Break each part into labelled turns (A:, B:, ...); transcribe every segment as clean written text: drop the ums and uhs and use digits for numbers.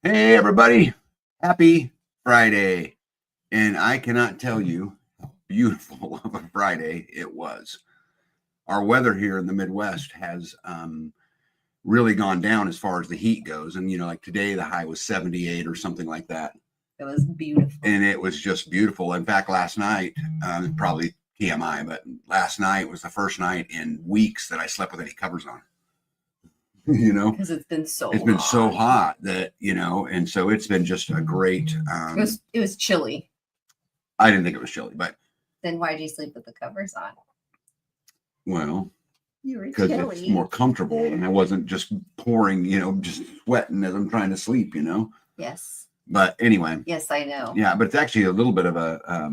A: Hey, everybody. Happy Friday. And I cannot tell you how beautiful of a Friday it was. Our weather here in the Midwest has really gone down as far as the heat goes. And, like today, the high was 78 or something like that.
B: It was beautiful.
A: And it was just beautiful. In fact, last night, probably TMI, but last night was the first night in weeks that I slept with any covers on.
B: Because it's been
A: so hot that and so it's been just a great
B: it was chilly.
A: I didn't think it was chilly, but
B: then why did you sleep with the covers on?
A: Well,
B: you were
A: because it's more comfortable and I wasn't just pouring, just sweating as I'm trying to sleep,
B: Yes,
A: but anyway,
B: yes, I know.
A: Yeah, but it's actually a little bit of a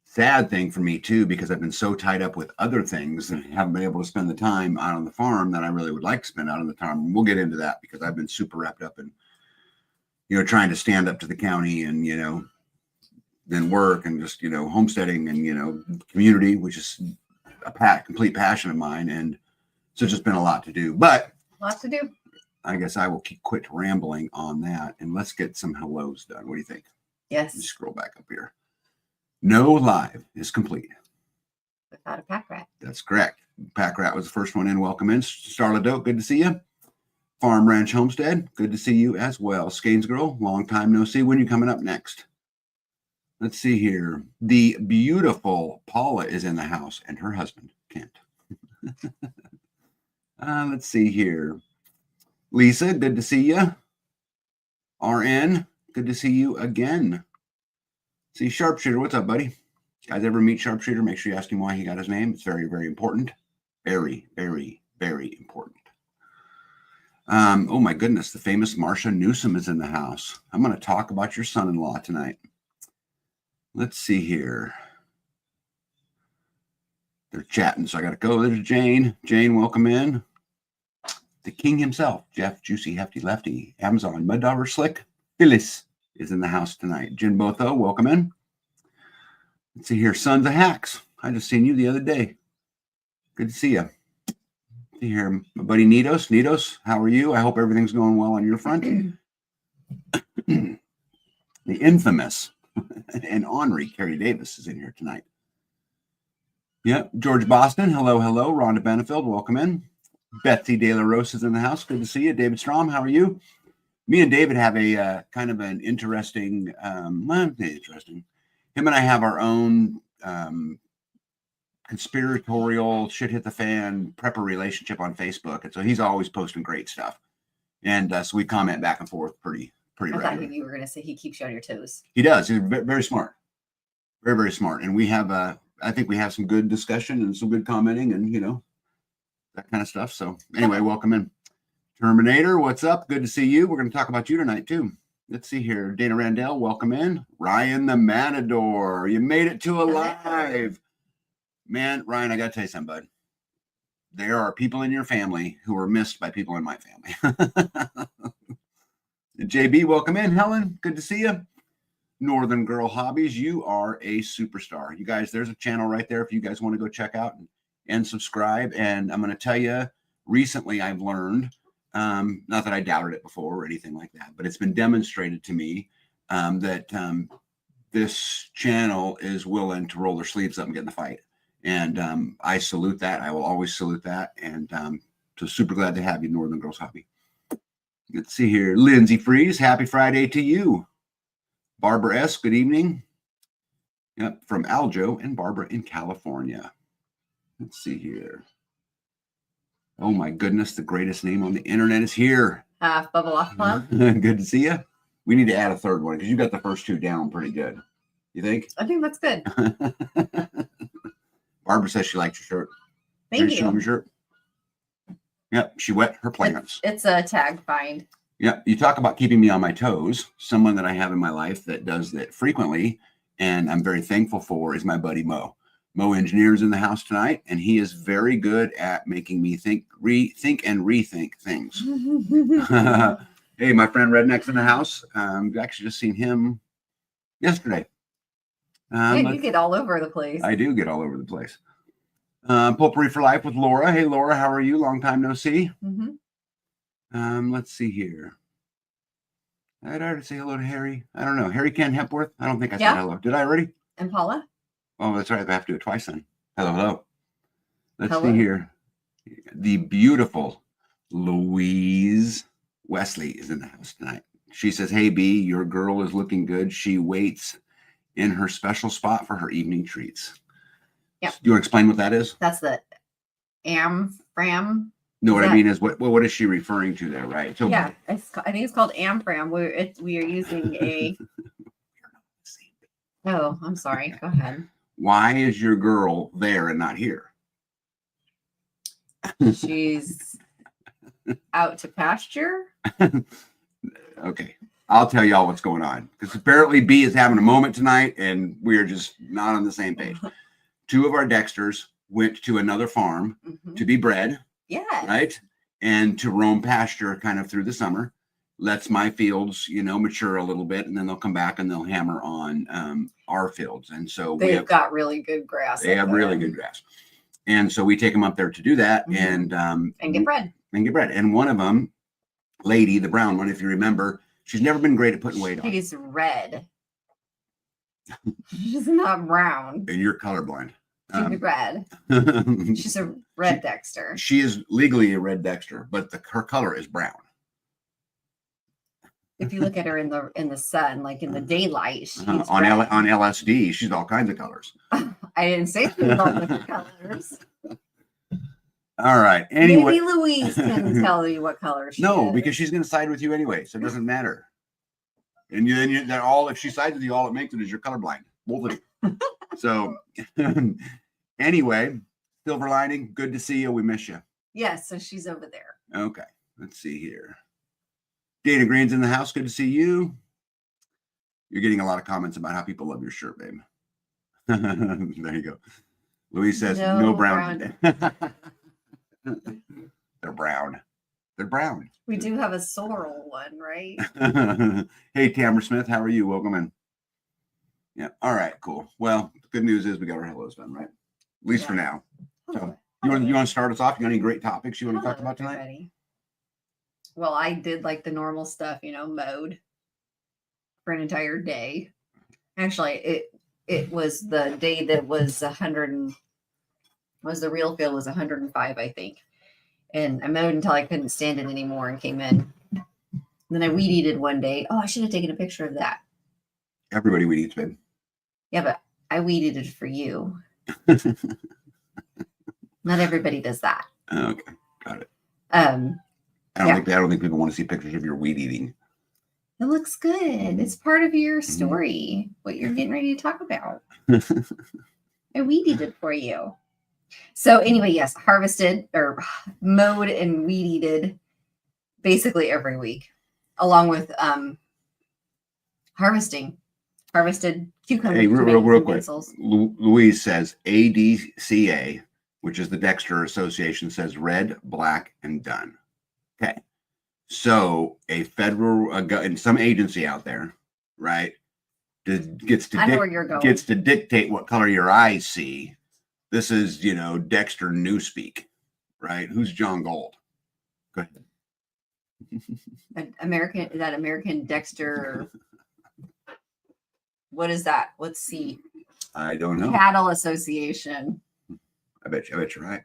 A: sad thing for me too, because I've been so tied up with other things and haven't been able to spend the time out on the farm that I really would like to spend out on the farm. And we'll get into that because I've been super wrapped up in, trying to stand up to the county and, then work and just, homesteading and, community, which is a complete passion of mine. And so it's just been a lot to do, but
B: lots to do.
A: I guess I will quit rambling on that and let's get some hellos done. What do you think?
B: Yes.
A: Let me scroll back up here. No live is complete
B: without a pack rat.
A: That's correct. Pack rat was the first one in. Welcome in. Starla Dope, good to see you. Farm Ranch Homestead, good to see you as well. Skanes Girl, long time no see. When are you coming up next? Let's see here. The beautiful Paula is in the house and her husband, Kent. Let's see here. Lisa, good to see you. RN, good to see you again. See, Sharpshooter, what's up, buddy? Guys ever meet Sharpshooter? Make sure you ask him why he got his name. It's very, very important. Very, very, very important. Oh my goodness, the famous Marcia Newsom is in the house. I'm going to talk about your son-in-law tonight. Let's see here. They're chatting, so I got to go. There's Jane. Jane, welcome in. The king himself, Jeff, Juicy, Hefty, Lefty, Amazon, Mud Dauber, Slick, Phyllis is in the house tonight. Jen Botho, welcome in. Let's see here. Sons of Hacks. I just seen you the other day. Good to see you. See here, my buddy Nitos. Nitos, how are you? I hope everything's going well on your front. The infamous and Henri Carrie Davis is in here tonight. Yep. George Boston. Hello, hello. Rhonda Benefield, welcome in. Betsy De La Rose is in the house. Good to see you. David Strom, how are you? Me and David have a kind of an interesting, interesting. Him and I have our own conspiratorial shit hit the fan prepper relationship on Facebook, and so he's always posting great stuff, and so we comment back and forth pretty regularly.
B: I thought you were going to say he keeps you on your toes.
A: He does. He's very smart, very, very smart, and we have I think we have some good discussion and some good commenting, and that kind of stuff. So anyway, welcome in. Terminator, what's up? Good to see you. We're going to talk about you tonight too. Let's see here. Dana Randell, welcome in. Ryan the Matador, you made it to alive. Man, Ryan, I got to tell you something, bud. There are people in your family who are missed by people in my family. JB, welcome in. Helen, good to see you. Northern Girl Hobbies, you are a superstar. You guys, there's a channel right there if you guys want to go check out and subscribe. And I'm going to tell you, recently I've learned, not that I doubted it before or anything like that, but it's been demonstrated to me that this channel is willing to roll their sleeves up and get in the fight. And I salute that. I will always salute that. And so super glad to have you, Northern Girls Hobby. Let's see here. Lindsay Freeze, happy Friday to you. Barbara S., good evening. Yep, from Aljo and Barbara in California. Let's see here. Oh my goodness, the greatest name on the internet is here.
B: Bubble Off Club.
A: Good to see you. We need to add a third one because you got the first two down pretty good. You think?
B: I think that's good.
A: Barbara says she likes your shirt.
B: Thank you.
A: Show me your shirt. Yep, she wet her plants.
B: It's a tag find.
A: Yep, you talk about keeping me on my toes. Someone that I have in my life that does that frequently, and I'm very thankful for, is my buddy Mo. Mo Engineer's in the house tonight, and he is very good at making me think and rethink things. Hey, my friend Redneck's in the house. I've actually just seen him yesterday.
B: You get all over the place.
A: I do get all over the place. Potpourri for Life with Laura. Hey, Laura, how are you? Long time no see.
B: Mm-hmm.
A: Let's see here. I'd already say hello to Harry. I don't know. Harry Ken Hepworth. I don't think I
B: Yeah.
A: said hello. Did I already?
B: And Paula?
A: Oh, that's right. I have to do it twice then. Hello. Let's
B: Hello.
A: see here. The beautiful Louise Wesley is in the house tonight. She says, "Hey, B, your girl is looking good. She waits in her special spot for her evening treats."
B: Yep.
A: Do you want to explain what that is?
B: That's the Amfram.
A: No, what I mean is what is she referring to there, right? So
B: yeah, I think it's called Amfram. We are using a. Oh, I'm sorry. Go ahead.
A: Why is your girl there and not here?
B: She's out to pasture.
A: Okay. I'll tell y'all what's going on. Because apparently B is having a moment tonight and we are just not on the same page. Two of our Dexters went to another farm to be bred.
B: Yeah.
A: Right. And to roam pasture kind of through the summer. Lets my fields, mature a little bit, and then they'll come back and they'll hammer on our fields. And so
B: they've got really good grass.
A: They have really good grass. And so we take them up there to do that and
B: get bred.
A: And one of them, Lady, the brown one, if you remember, she's never been great at putting weight on.
B: She's red. She's not brown.
A: And you're colorblind.
B: She's red. She's a red Dexter.
A: She is legally a red Dexter, but her color is brown.
B: If you look at her in the sun, like in the daylight, she's
A: on LSD, she's all kinds of colors.
B: I didn't say she's all different colors.
A: All right. Anyway,
B: maybe Louise can tell you what color she is.
A: Because she's going to side with you anyway, so it doesn't matter. And if she sides with you, all it makes it is you're colorblind, both of you. So anyway, silver lining. Good to see you. We miss you.
B: Yes. So she's over there.
A: Okay. Let's see here. Dana Green's in the house. Good to see you. You're getting a lot of comments about how people love your shirt, babe. There you go. Louise says, no brown. They're brown. They're brown.
B: We do have a sorrel one, right?
A: Hey, Tamara Smith. How are you? Welcome in. Yeah. All right. Cool. Well, the good news is we got our hellos done, right? At least for now. So you want to start us off? You got any great topics you want to talk about tonight?
B: Everybody. Well, I did like the normal stuff, mowed for an entire day. Actually, it was the day that was the real field was 105, I think. And I mowed until I couldn't stand it anymore and came in. And then I weed eated one day. Oh, I should have taken a picture of that.
A: Everybody weed eats, babe.
B: Yeah, but I weed eated for you. Not everybody does that.
A: Okay, got it.
B: I
A: don't think people want to see pictures of your weed eating.
B: It looks good. It's part of your story, what you're getting ready to talk about. I weed eated for you. So anyway, yes, harvested or mowed and weed eated basically every week, along with harvested cucumbers.
A: Hey, real quick. Louise says ADCA, which is the Dexter Association, says red, black, and done. Okay. So a federal and some agency out there, right, gets to dictate what color your eyes see. This is, Dexter Newspeak, right? Who's John Gold? Go ahead.
B: American Dexter? What is that? Let's see.
A: I don't know.
B: Cattle Association.
A: I bet you're right.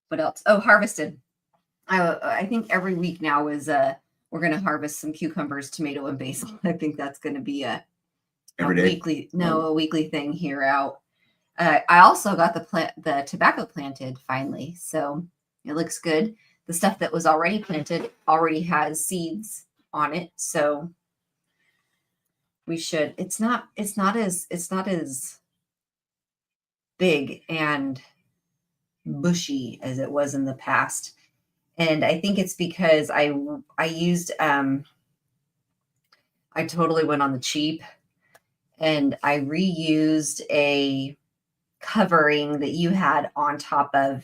B: What else? Oh, harvested. I think every week now is we're going to harvest some cucumbers, tomato, and basil. I think that's going to be a weekly thing here out. I also got the tobacco planted finally, so it looks good. The stuff that was already planted already has seeds on it, so we should. It's not as big and bushy as it was in the past, and I think it's because I used I totally went on the cheap, and I reused a covering that you had on top of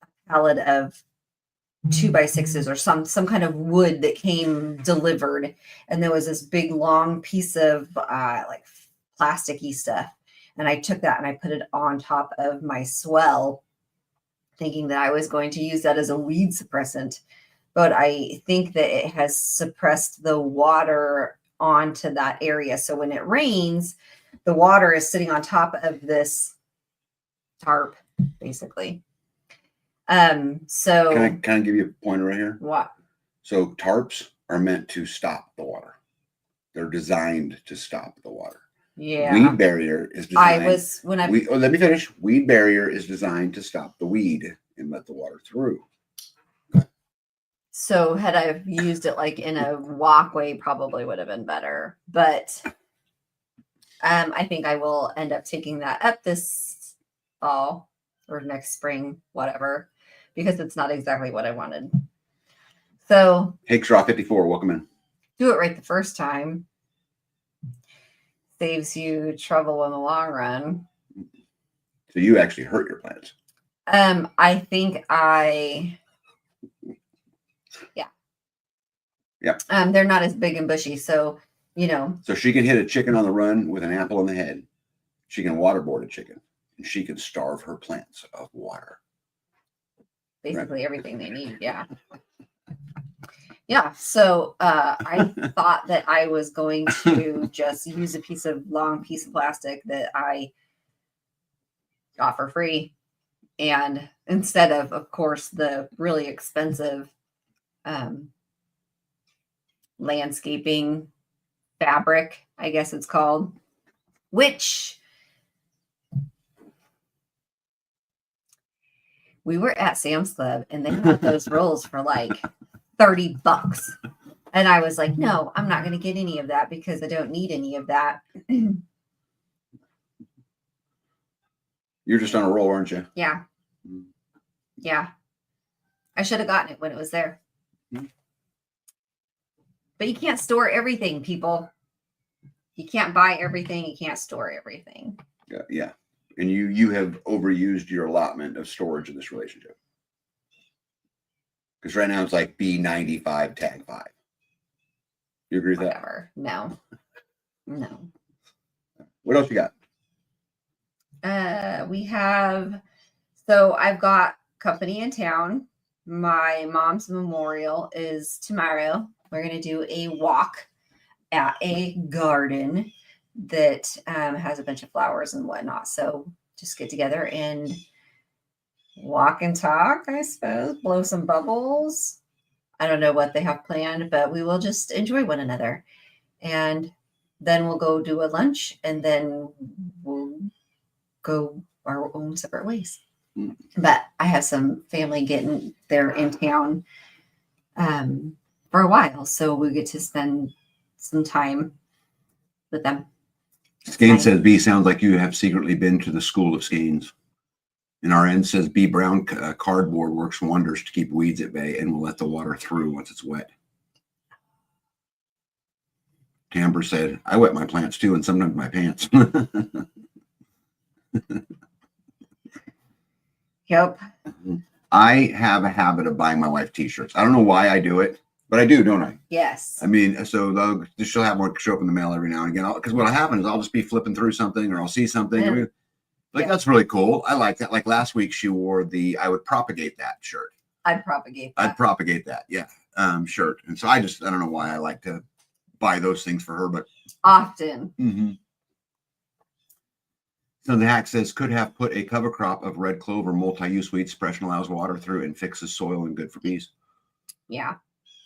B: a pallet of 2x6s or some kind of wood that came delivered, and there was this big long piece of like plasticky stuff, and I took that and I put it on top of my swell, thinking that I was going to use that as a weed suppressant. but I think that it has suppressed the water onto that area. So when it rains, the water is sitting on top of this tarp, basically. So
A: Can I give you a pointer right here?
B: what?
A: So tarps are meant to stop the water. They're designed to stop the water.
B: Yeah.
A: Weed barrier is designed. Let me finish. Weed barrier is designed to stop the weed and let the water through.
B: So had I used it like in a walkway, probably would have been better. But I think I will end up taking that up this fall or next spring, whatever, because it's not exactly what I wanted. So
A: Hey, Straw 54, welcome in.
B: do it right the first time. Saves you trouble in the long run.
A: So you actually hurt your plants.
B: I think
A: Yeah.
B: They're not as big and bushy, so
A: So she can hit a chicken on the run with an apple in the head. She can waterboard a chicken, and she can starve her plants of water.
B: Basically everything they need. Yeah. Yeah. So I thought that I was going to just use a long piece of plastic that I got for free. And instead of course, the really expensive landscaping fabric, I guess it's called, which we were at Sam's Club and they had those rolls for like $30. And I was like, no, I'm not going to get any of that because I don't need any of that.
A: You're just on a roll, aren't you?
B: Yeah. Yeah. I should have gotten it when it was there. But you can't store everything, people. You can't buy everything. You can't store everything.
A: Yeah. And you have overused your allotment of storage in this relationship. Because right now it's like B95 tag 5. You agree with
B: Whatever. No.
A: What else you got?
B: So I've got company in town. My mom's memorial is tomorrow. We're going to do a walk at a garden that has a bunch of flowers and whatnot. So just get together and walk and talk, I suppose, blow some bubbles. I don't know what they have planned, but we will just enjoy one another. And then we'll go do a lunch and then we'll go our own separate ways. But I have some family getting there in town for a while. So we get to spend some time with them.
A: Skeins says B sounds like you have secretly been to the school of Skeins. And our end says B brown cardboard works wonders to keep weeds at bay and will let the water through once it's wet. Amber said, I wet my plants too, and sometimes my pants.
B: Yep.
A: I have a habit of buying my wife t-shirts. I don't know why I do it, but I do, don't I?
B: Yes.
A: I mean, so she'll have one show up in the mail every now and again. Because what'll happen is I'll just be flipping through something or I'll see something.
B: Yeah.
A: I mean, that's really cool. I like that. Like last week, she wore I would propagate that shirt.
B: I'd propagate that.
A: Yeah. Shirt. And so I don't know why I like to buy those things for her, but
B: often.
A: Mm-hmm. So the hack says could have put a cover crop of red clover multi-use weed suppression allows water through and fixes soil and good for bees.
B: Yeah.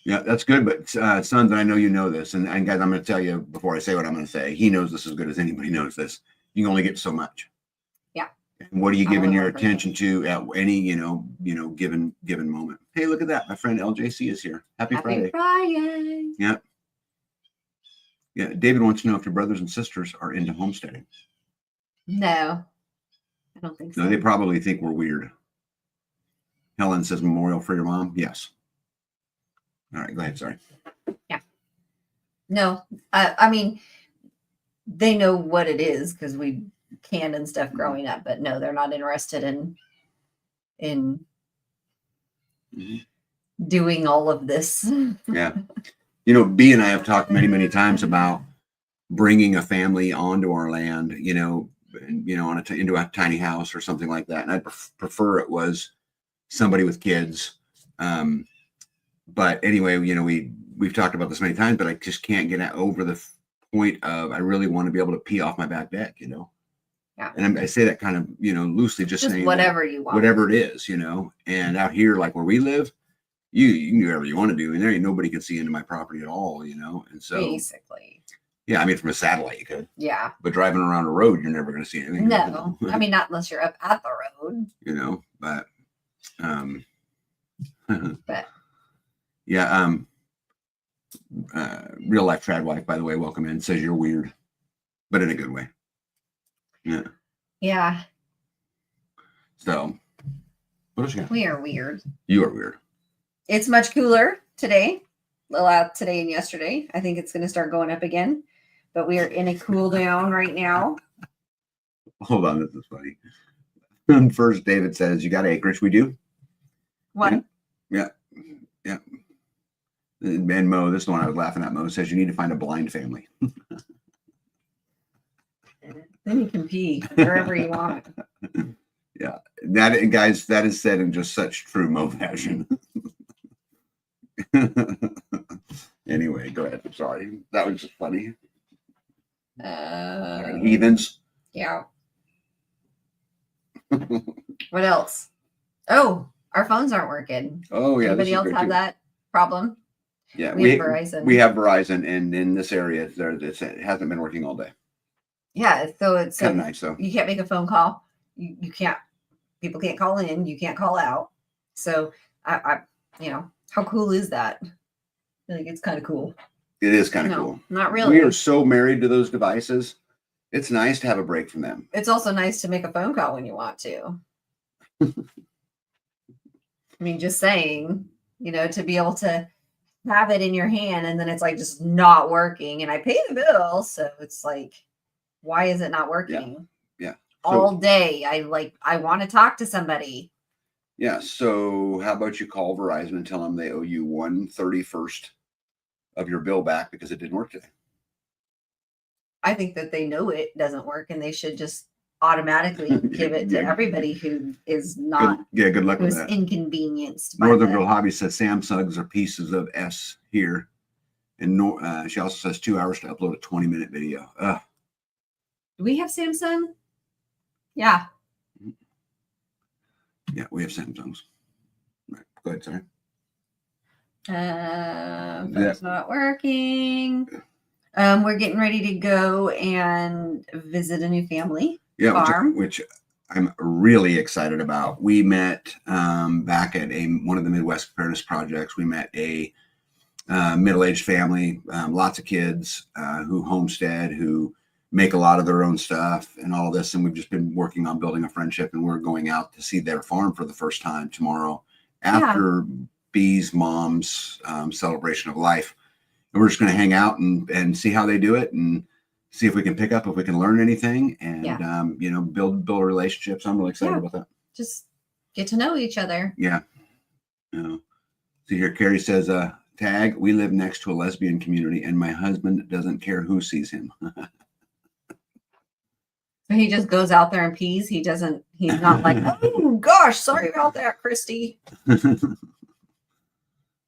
A: Yeah, that's good. But Sons, I know you know this, and guys, I'm going to tell you before I say what I'm going to say. He knows this as good as anybody knows this. You can only get so much.
B: Yeah.
A: And what are you giving your attention to at any given moment? Hey, look at that! My friend LJC is here. Happy Friday. Yeah. Yeah. David wants to know if your brothers and sisters are into homesteading.
B: No, I don't think so.
A: No, they probably think we're weird. Helen says memorial for your mom. Yes. All right, go ahead. Sorry.
B: Yeah. No, I mean, they know what it is because we canned and stuff growing up, but no, they're not interested in doing all of this.
A: Yeah. B and I have talked many, many times about bringing a family onto our land, into a tiny house or something like that. And I'd prefer it was somebody with kids, but anyway, we've talked about this many times, but I just can't get over the point of I really want to be able to pee off my back deck,
B: Yeah.
A: And I say that kind of, loosely, just saying
B: whatever you want,
A: whatever it is, and out here, like where we live, you can do whatever you want to do. And there ain't nobody can see into my property at all, and so
B: basically.
A: Yeah, I mean, from a satellite you could.
B: Yeah.
A: But driving around a road, you're never going to see anything.
B: No, I mean, not unless you're up at the road.
A: But
B: but
A: yeah, real life trad wife, by the way, welcome in. Says you're weird, but in a good way. Yeah.
B: Yeah.
A: So, what else you got?
B: We are weird.
A: You are weird.
B: It's much cooler today. Well, today and yesterday. I think it's going to start going up again, but we are in a cool down right now.
A: Hold on, this is funny. First, David says, "You got acreage? We do."
B: One.
A: Yeah. And Mo, this is the one I was laughing at. Mo says, "You need to find a blind family."
B: Then you can pee wherever you want.
A: Yeah, guys, that is said in just such true Mo fashion. Anyway, go ahead. I'm sorry. That was just funny. Heathens.
B: Yeah. What else? Oh, our phones aren't working.
A: Oh, yeah.
B: Anybody else have that problem?
A: Yeah,
B: we have Verizon.
A: We have Verizon, and in this area, it hasn't been working all day.
B: Yeah, so it's
A: kind of nice. So
B: you can't make a phone call. You can't. People can't call in. You can't call out. So I how cool is that? I think it's kind of cool.
A: It is kind of cool.
B: Not really.
A: We are so married to those devices. It's nice to have a break from them.
B: It's also nice to make a phone call when you want to. I mean, just saying, to be able to have it in your hand and then it's like just not working. And I pay the bill. So it's like, why is it not working?
A: Yeah.
B: All day. I want to talk to somebody.
A: Yeah. So how about you call Verizon and tell them they owe you 1/31 of your bill back because it didn't work today?
B: I think that they know it doesn't work and they should just automatically give it to everybody who is not
A: good luck with that.
B: Inconvenienced.
A: Northern Girl Hobby says Samsungs are pieces of S here. And she also says 2 hours to upload a 20-minute video.
B: Do we have Samsung? Yeah.
A: Yeah, we have Samsungs. Right. Go ahead, sorry.
B: It's not working. We're getting ready to go and visit a new family farm,
A: which I'm really excited about. We met back at one of the Midwest Preparedness projects. We met a middle-aged family, lots of kids who homestead, who make a lot of their own stuff and all of this. And we've just been working on building a friendship, and we're going out to see their farm for the first time tomorrow after Bee's mom's celebration of life. And we're just going to hang out and see how they do it and see if we can pick up, if we can learn anything and, build relationships. I'm really excited about that.
B: Just get to know each other.
A: Yeah. See here, Carrie says, tag, we live next to a lesbian community and my husband doesn't care who sees him.
B: So he just goes out there and pees. He's not like, oh gosh, sorry about that, Christy.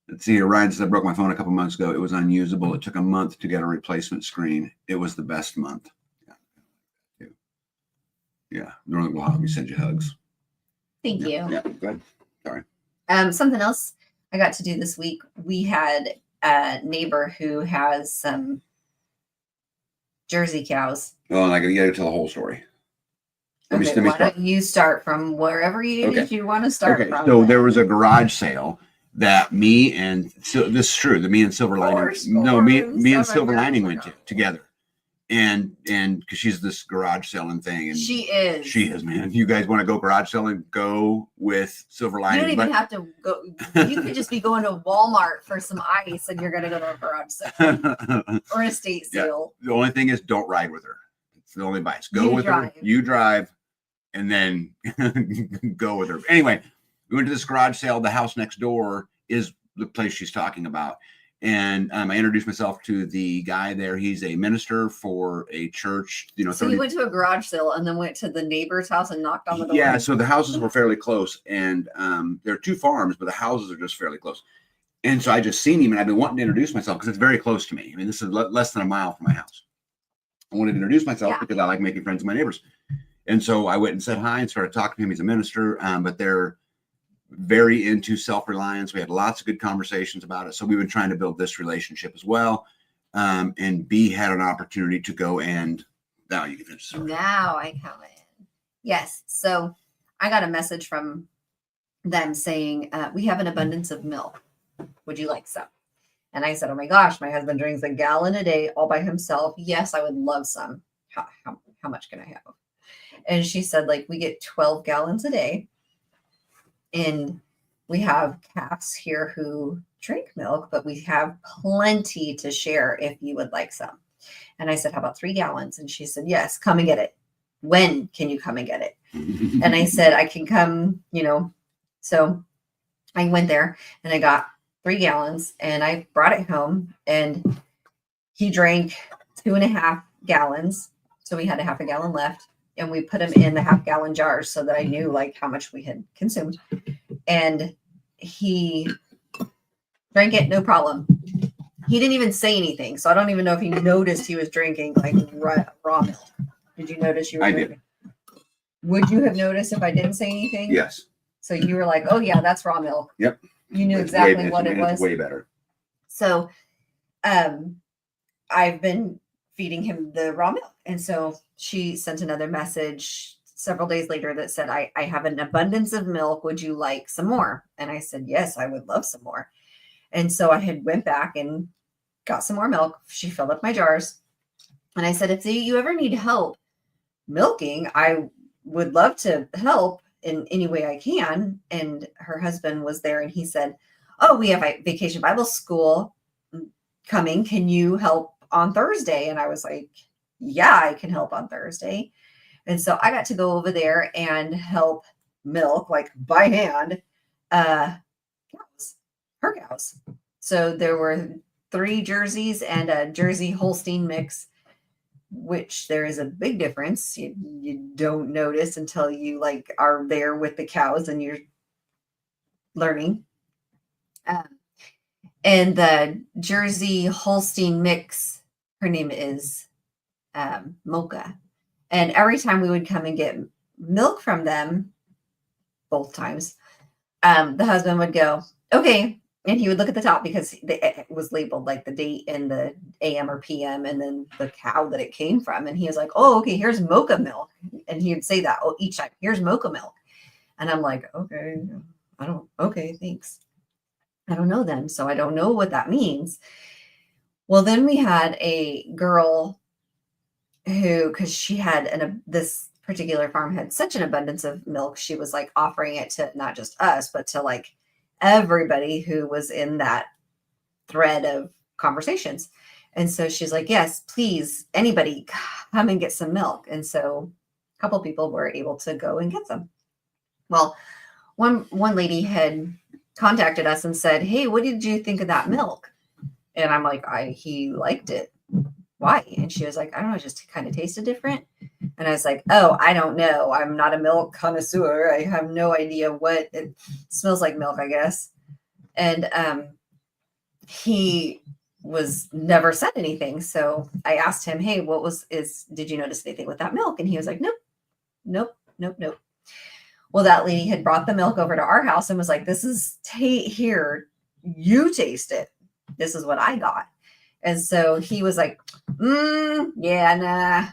A: Let's see here. Ryan said, I broke my phone a couple months ago. It was unusable. It took a month to get a replacement screen. It was the best month. Yeah. Northern Will Hobby send you hugs.
B: Thank you.
A: Yeah, go ahead. Sorry.
B: Something else I got to do this week. We had a neighbor who has some Jersey cows.
A: Oh, and I got to tell the whole story.
B: Why don't you start from wherever you want to start from?
A: So there was a garage sale that me and this is true. That me and Silver Lining, me and Silver Lining went to together, and because she's this garage selling thing, and she is, man. You guys want to go garage selling? Go with Silver Lining.
B: You don't even have to go. You could just be going to Walmart for some ice, and you're going to go to a garage sale or an estate sale.
A: The only thing is, don't ride with her. It's the only advice. Go with her. You drive, and then go with her. Anyway. We went to this garage sale. The house next door is the place she's talking about. And I introduced myself to the guy there. He's a minister for a church.
B: So you went to a garage sale and then went to the neighbor's house and knocked on the door?
A: Yeah, so the houses were fairly close. And there are two farms, but the houses are just fairly close. And so I just seen him, and I've been wanting to introduce myself because it's very close to me. I mean, this is less than a mile from my house. I wanted to introduce myself because I like making friends with my neighbors. And so I went and said hi and started talking to him. He's a minister, but they're very into self-reliance. We had lots of good conversations about it. So we've been trying to build this relationship as well. And B had an opportunity to go and now you can finish. Sorry.
B: Now I come in. Yes. So I got a message from them saying, we have an abundance of milk. Would you like some? And I said, oh my gosh, my husband drinks a gallon a day all by himself. Yes, I would love some. How much can I have? And she said, like, we get 12 gallons a day. And we have calves here who drink milk, but we have plenty to share if you would like some. And I said, how about 3 gallons? And she said, yes, come and get it. When can you come and get it? And I said, I can come, So I went there and I got 3 gallons and I brought it home, and he drank 2.5 gallons. So we had a half a gallon left, and we put them in the half-gallon jars so that I knew like how much we had consumed. And he drank it, no problem. He didn't even say anything. So I don't even know if he noticed he was drinking like raw milk. Did you notice you were drinking? Did. Would you have noticed if I didn't say anything?
A: Yes.
B: So you were like, oh yeah, that's raw milk.
A: Yep.
B: You knew exactly what it was.
A: Way better.
B: So I've been feeding him the raw milk. And so she sent another message several days later that said, I have an abundance of milk. Would you like some more? And I said, yes, I would love some more. And so I had went back and got some more milk. She filled up my jars. And I said, if you ever need help milking, I would love to help in any way I can. And her husband was there, and he said, oh, we have a Vacation Bible School coming. Can you help on Thursday? And I was like, yeah, I can help on Thursday. And so I got to go over there and help milk, like by hand, cows, her cows. So there were 3 Jerseys and a Jersey Holstein mix, which there is a big difference. You don't notice until you like are there with the cows and you're learning. And the Jersey Holstein mix, her name is Mocha. And every time we would come and get milk from them, both times, the husband would go, okay. And he would look at the top because it was labeled like the date and the AM or PM and then the cow that it came from. And he was like, oh, okay, here's mocha milk. And he would say that each time, here's mocha milk. And I'm like, okay, okay, thanks. I don't know then. So I don't know what that means. Well, then we had a girl who, because she had this particular farm had such an abundance of milk, she was like offering it to not just us, but to like everybody who was in that thread of conversations. And so she's like, yes, please, anybody come and get some milk. And so a couple people were able to go and get some. Well, one lady had contacted us and said, hey, what did you think of that milk? And I'm like, he liked it. Why? And she was like, I don't know, it just kind of tasted different. And I was like, oh, I don't know. I'm not a milk connoisseur. I have no idea what it smells like milk, I guess. And he was never said anything. So I asked him, hey, did you notice anything with that milk? And he was like, nope. Well, that lady had brought the milk over to our house and was like, this is here. You taste it. This is what I got. And so he was like, yeah, nah,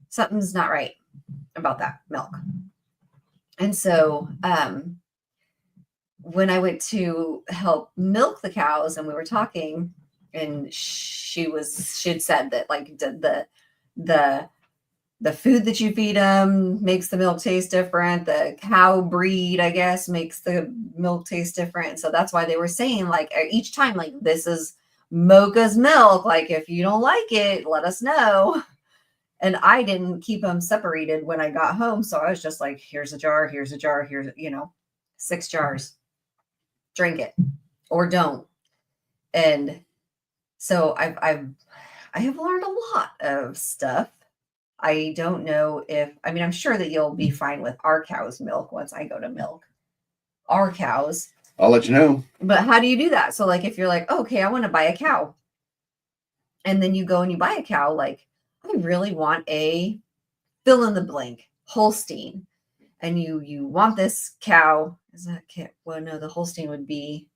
B: something's not right about that milk. And so when I went to help milk the cows and we were talking, and she had said that like the food that you feed them makes the milk taste different. The cow breed, I guess, makes the milk taste different. So that's why they were saying like each time, like, this is Mocha's milk. Like, if you don't like it, let us know. And I didn't keep them separated when I got home. So I was just like, here's a jar, here's 6 jars. Drink it or don't. And so I have learned a lot of stuff. I don't know I'm sure that you'll be fine with our cow's milk once I go to milk our cows.
A: I'll let you know.
B: But how do you do that? So like if you're like, okay, I want to buy a cow. And then you go and you buy a cow, like, I really want a fill in the blank Holstein. And you want this cow. Is that kid? Well, no, the Holstein would be,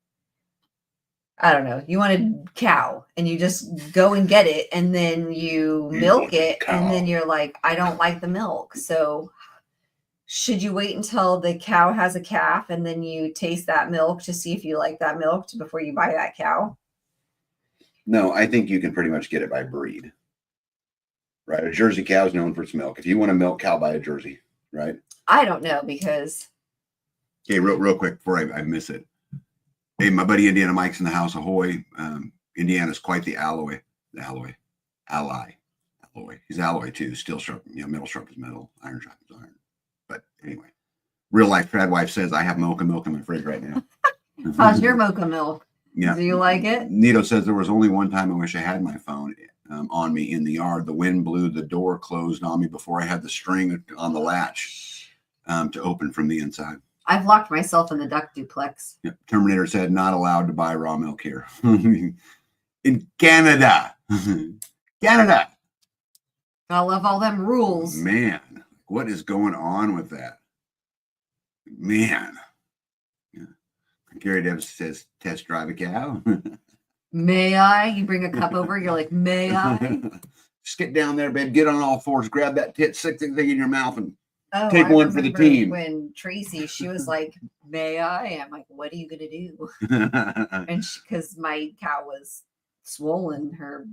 B: I don't know. You want a cow and you just go and get it and then you milk it. And then you're like, I don't like the milk. So should you wait until the cow has a calf and then you taste that milk to see if you like that milk before you buy that cow?
A: No, I think you can pretty much get it by breed. Right? A Jersey cow is known for its milk. If you want a milk cow, buy a Jersey, right?
B: I don't know because.
A: Okay, real quick before I miss it. Hey, my buddy Indiana Mike's in the house. Ahoy. Indiana's quite the ally. He's alloy too. Steel sharp, metal sharp as metal, iron sharp as iron. But anyway, real life trad wife says I have mocha milk in my fridge right now.
B: How's your mocha milk?
A: Yeah.
B: Do you like it?
A: Nito says there was only one time I wish I had my phone on me in the yard. The wind blew the door closed on me before I had the string on the latch to open from the inside.
B: I've locked myself in the duck duplex.
A: Yep. Terminator said not allowed to buy raw milk here. In Canada. Canada.
B: I love all them rules.
A: Man, what is going on with that? Man. Yeah. Gary Devs says test drive a cow.
B: May I? You bring a cup over, you're like, may I?
A: Just get down there, babe. Get on all fours, grab that sick thing in your mouth and
B: I
A: one for the team.
B: When Tracy, she was like, may I? I'm like, what are you going to do? And because my cow was swollen, her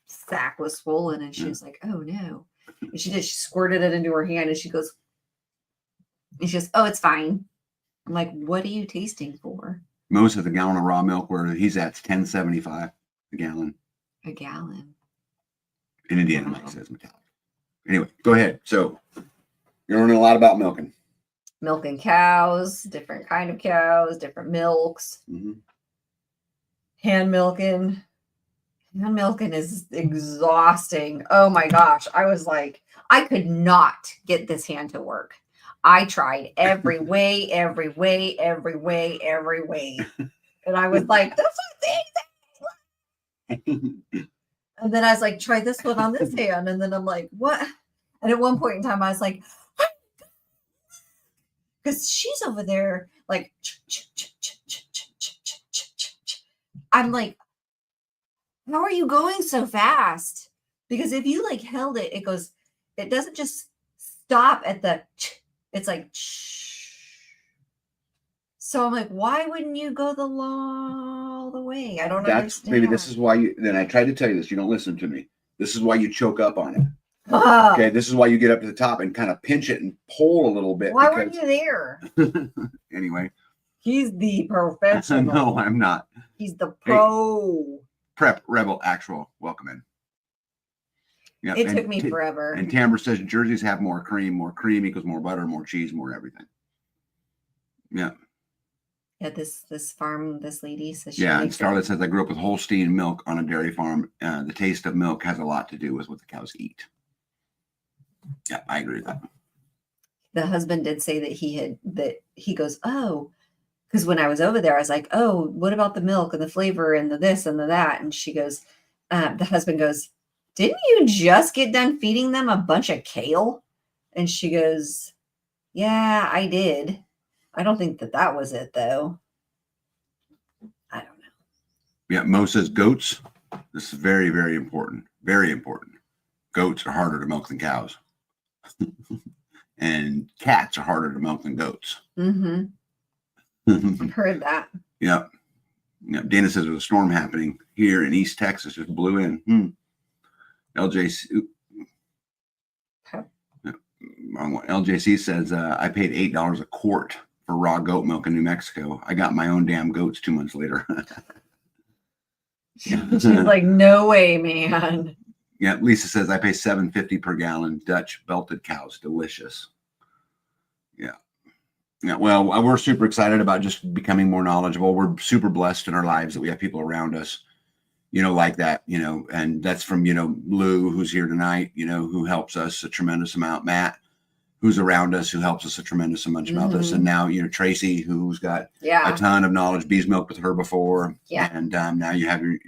B: sack was swollen, and she was like, oh no. And she squirted it into her hand, and she goes, oh, it's fine. I'm like, what are you tasting for?
A: Most of the gallon of raw milk where he's at's $10.75 a gallon.
B: A gallon.
A: In Indiana, Mike says metallic. Anyway, go ahead. So you're learning a lot about milking.
B: Milking cows, different kind of cows, different milks.
A: Mm-hmm.
B: Hand milking. Hand milking is exhausting. Oh my gosh. I was like, I could not get this hand to work. I tried every way. And I was like, this is easy. And then I was like, try this one on this hand. And then I'm like, what? And at one point in time, I was like, because she's over there like, I'm like, how are you going so fast? Because if you like held it, it goes, it doesn't just stop at the, it's like, so I'm like, why wouldn't you go all the way? I don't understand.
A: Maybe this is why then I tried to tell you this. You don't listen to me. This is why you choke up on it. Okay, this is why you get up to the top and kind of pinch it and pull a little bit.
B: Why weren't you there?
A: Anyway.
B: He's the professional.
A: No, I'm not.
B: He's the pro.
A: Hey, Prep Rebel Actual, welcome in.
B: Yeah, it took me forever.
A: And Tamber says Jerseys have more cream. More cream equals more butter, more cheese, more everything. Yeah.
B: Yeah, this farm, this lady says
A: she and Starlet says I grew up with Holstein milk on a dairy farm. The taste of milk has a lot to do with what the cows eat. Yeah, I agree with that.
B: The husband did say that he goes, oh, because when I was over there, I was like, oh, what about the milk and the flavor and the this and the that? And she goes, the husband goes, didn't you just get done feeding them a bunch of kale? And she goes, yeah, I did. I don't think that was it, though. I don't know.
A: Yeah, Mo says goats. This is very, very important. Very important. Goats are harder to milk than cows. And cats are harder to milk than goats.
B: Mm-hmm. I've heard that.
A: Yep. Dana says there's a storm happening here in East Texas. Just blew in. LJC. Wrong one. LJC says I paid $8 a quart for raw goat milk in New Mexico. I got my own damn goats 2 months later.
B: She's like, no way, man.
A: Yeah, Lisa says I pay $7.50 per gallon. Dutch belted cows, delicious. Yeah. Yeah, well, we're super excited about just becoming more knowledgeable. We're super blessed in our lives that we have people around us, like that, and that's from, Lou, who's here tonight, who helps us a tremendous amount. Matt, who's around us, who helps us a tremendous amount about this. And now, Tracy, who's got a ton of knowledge, bees milked with her before.
B: Yeah.
A: And now you have your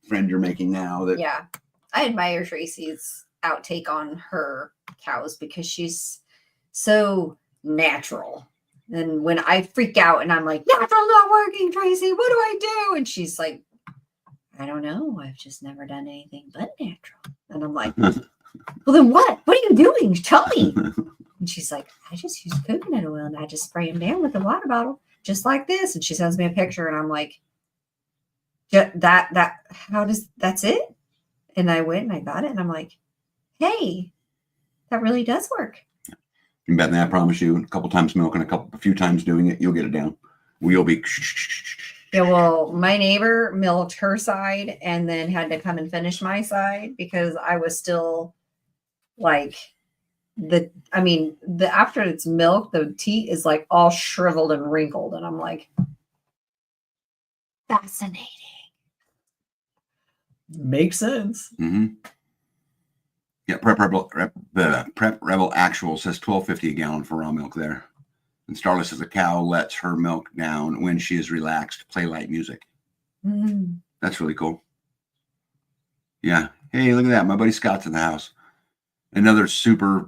A: friend you're making now. That
B: I admire Tracy's outtake on her cows because she's so natural. And when I freak out and I'm like, natural not working, Tracy, what do I do? And she's like, I don't know. I've just never done anything but natural. And I'm like, well, then what? What are you doing? Tell me. And she's like, I just use coconut oil and I just spray them down with a water bottle, just like this. And she sends me a picture and I'm like, that's it? And I went and I got it and I'm like, hey, that really does work.
A: And Bethany, I promise you, a couple times milking, a few times doing it, you'll get it down. We'll be.
B: Yeah, well, my neighbor milked her side and then had to come and finish my side because I was still like after it's milked, the teat is like all shriveled and wrinkled. And I'm like, fascinating. Makes sense.
A: Mm-hmm. Yeah, Prep Rebel Actual says $12.50 a gallon for raw milk there. And Starla says a cow lets her milk down when she is relaxed, play light music. That's really cool. Yeah. Hey, look at that. My buddy Scott's in the house. Another super,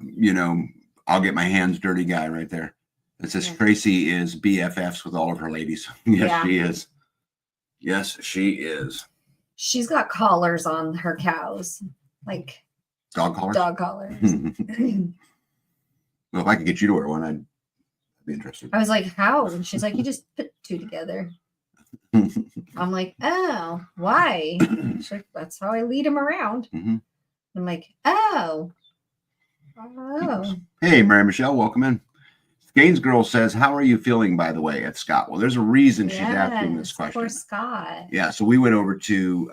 A: I'll get my hands dirty guy right there. It says Tracy is BFFs with all of her ladies. Yes, she is. Yes, she is.
B: She's got collars on her cows. Like
A: dog collars?
B: Dog collars.
A: Well, if I could get you to wear one, I'd be interested.
B: I was like, how? And she's like, you just put two together. I'm like, oh, why? She's like, that's how I lead him around. I'm like, oh.
A: Hey, Mary Michelle, welcome in. Gaines Girl says, how are you feeling, by the way, at Scott? Well, there's a reason she's asking this question.
B: Poor Scott.
A: Yeah, so we went over to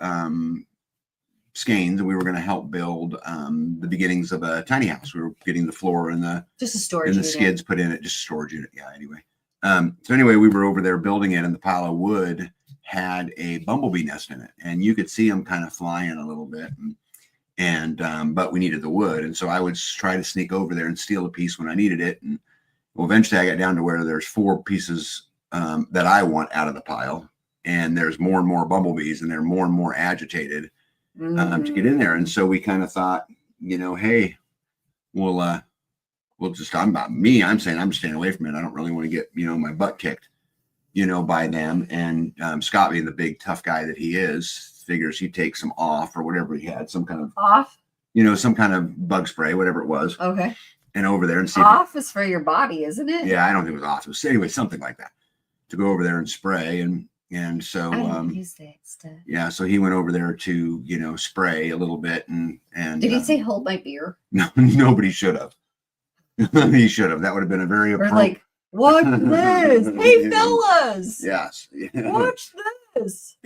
A: Skanes and we were going to help build the beginnings of a tiny house. We were getting the floor and the skids put in it, just a storage unit. Yeah, anyway. So anyway, we were over there building it and the pile of wood had a bumblebee nest in it. And you could see them kind of flying a little bit. But we needed the wood. And so I would try to sneak over there and steal a piece when I needed it. And well, eventually I got down to where there's 4 pieces that I want out of the pile. And there's more and more bumblebees and they're more and more agitated to get in there. And so we kind of thought, hey, we'll just, I'm saying I'm staying away from it. I don't really want to get, my butt kicked, by them. And Scott, being the big tough guy that he is, figures he'd take some off or whatever he had, some kind of some kind of bug spray, whatever it was.
B: Okay.
A: And over there and see.
B: Off is for your body, isn't it?
A: Yeah, I don't think it was off. It was anyway, something like that. To go over there and spray and so
B: use that stuff.
A: Yeah, so he went over there to, spray a little bit and
B: did he say hold my beer?
A: No, nobody should have. He should have. That would have been a very
B: appropriate. Like, watch this. Hey fellas.
A: Yes.
B: Watch this.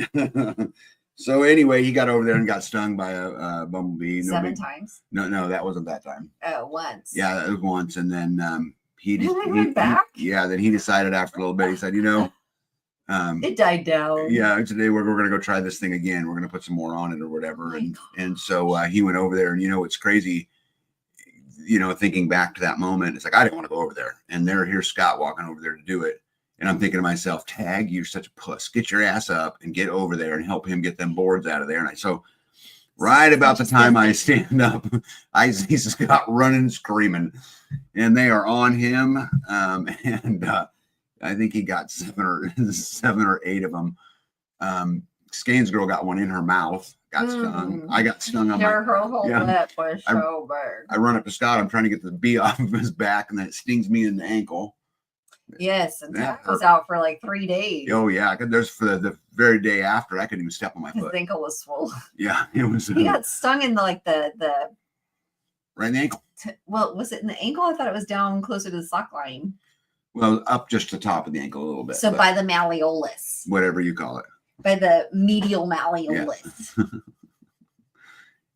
A: So anyway, he got over there and got stung by a bumblebee.
B: 7 times?
A: No, that wasn't that time.
B: Oh, once.
A: Yeah, it was once. And then he
B: went back?
A: Then he decided after a little bit, he said,
B: it died down.
A: Yeah, today we're going to go try this thing again. We're going to put some more on it or whatever. And so he went over there and, it's crazy, thinking back to that moment. It's like, I didn't want to go over there. And here's Scott walking over there to do it. And I'm thinking to myself, Tag, you're such a puss. Get your ass up and get over there and help him get them boards out of there. And so right about the time I stand up, I see Scott running, screaming, and they are on him. I think he got 7 or 8 of them. Skane's girl got one in her mouth, got stung. I got stung on
B: her whole lip was so big.
A: I run up to Scott. I'm trying to get the bee off of his back, and then it stings me in the ankle.
B: Yes, and that was out for like 3 days.
A: Oh yeah, there's for the very day after I couldn't even step on my foot.
B: His ankle was swollen.
A: Yeah, it was.
B: He got stung in the
A: right in the ankle.
B: Well, was it in the ankle? I thought it was down closer to the sock line.
A: Well, up just the top of the ankle a little bit.
B: So by the malleolus.
A: Whatever you call it.
B: By the medial malleolus.
A: Yeah.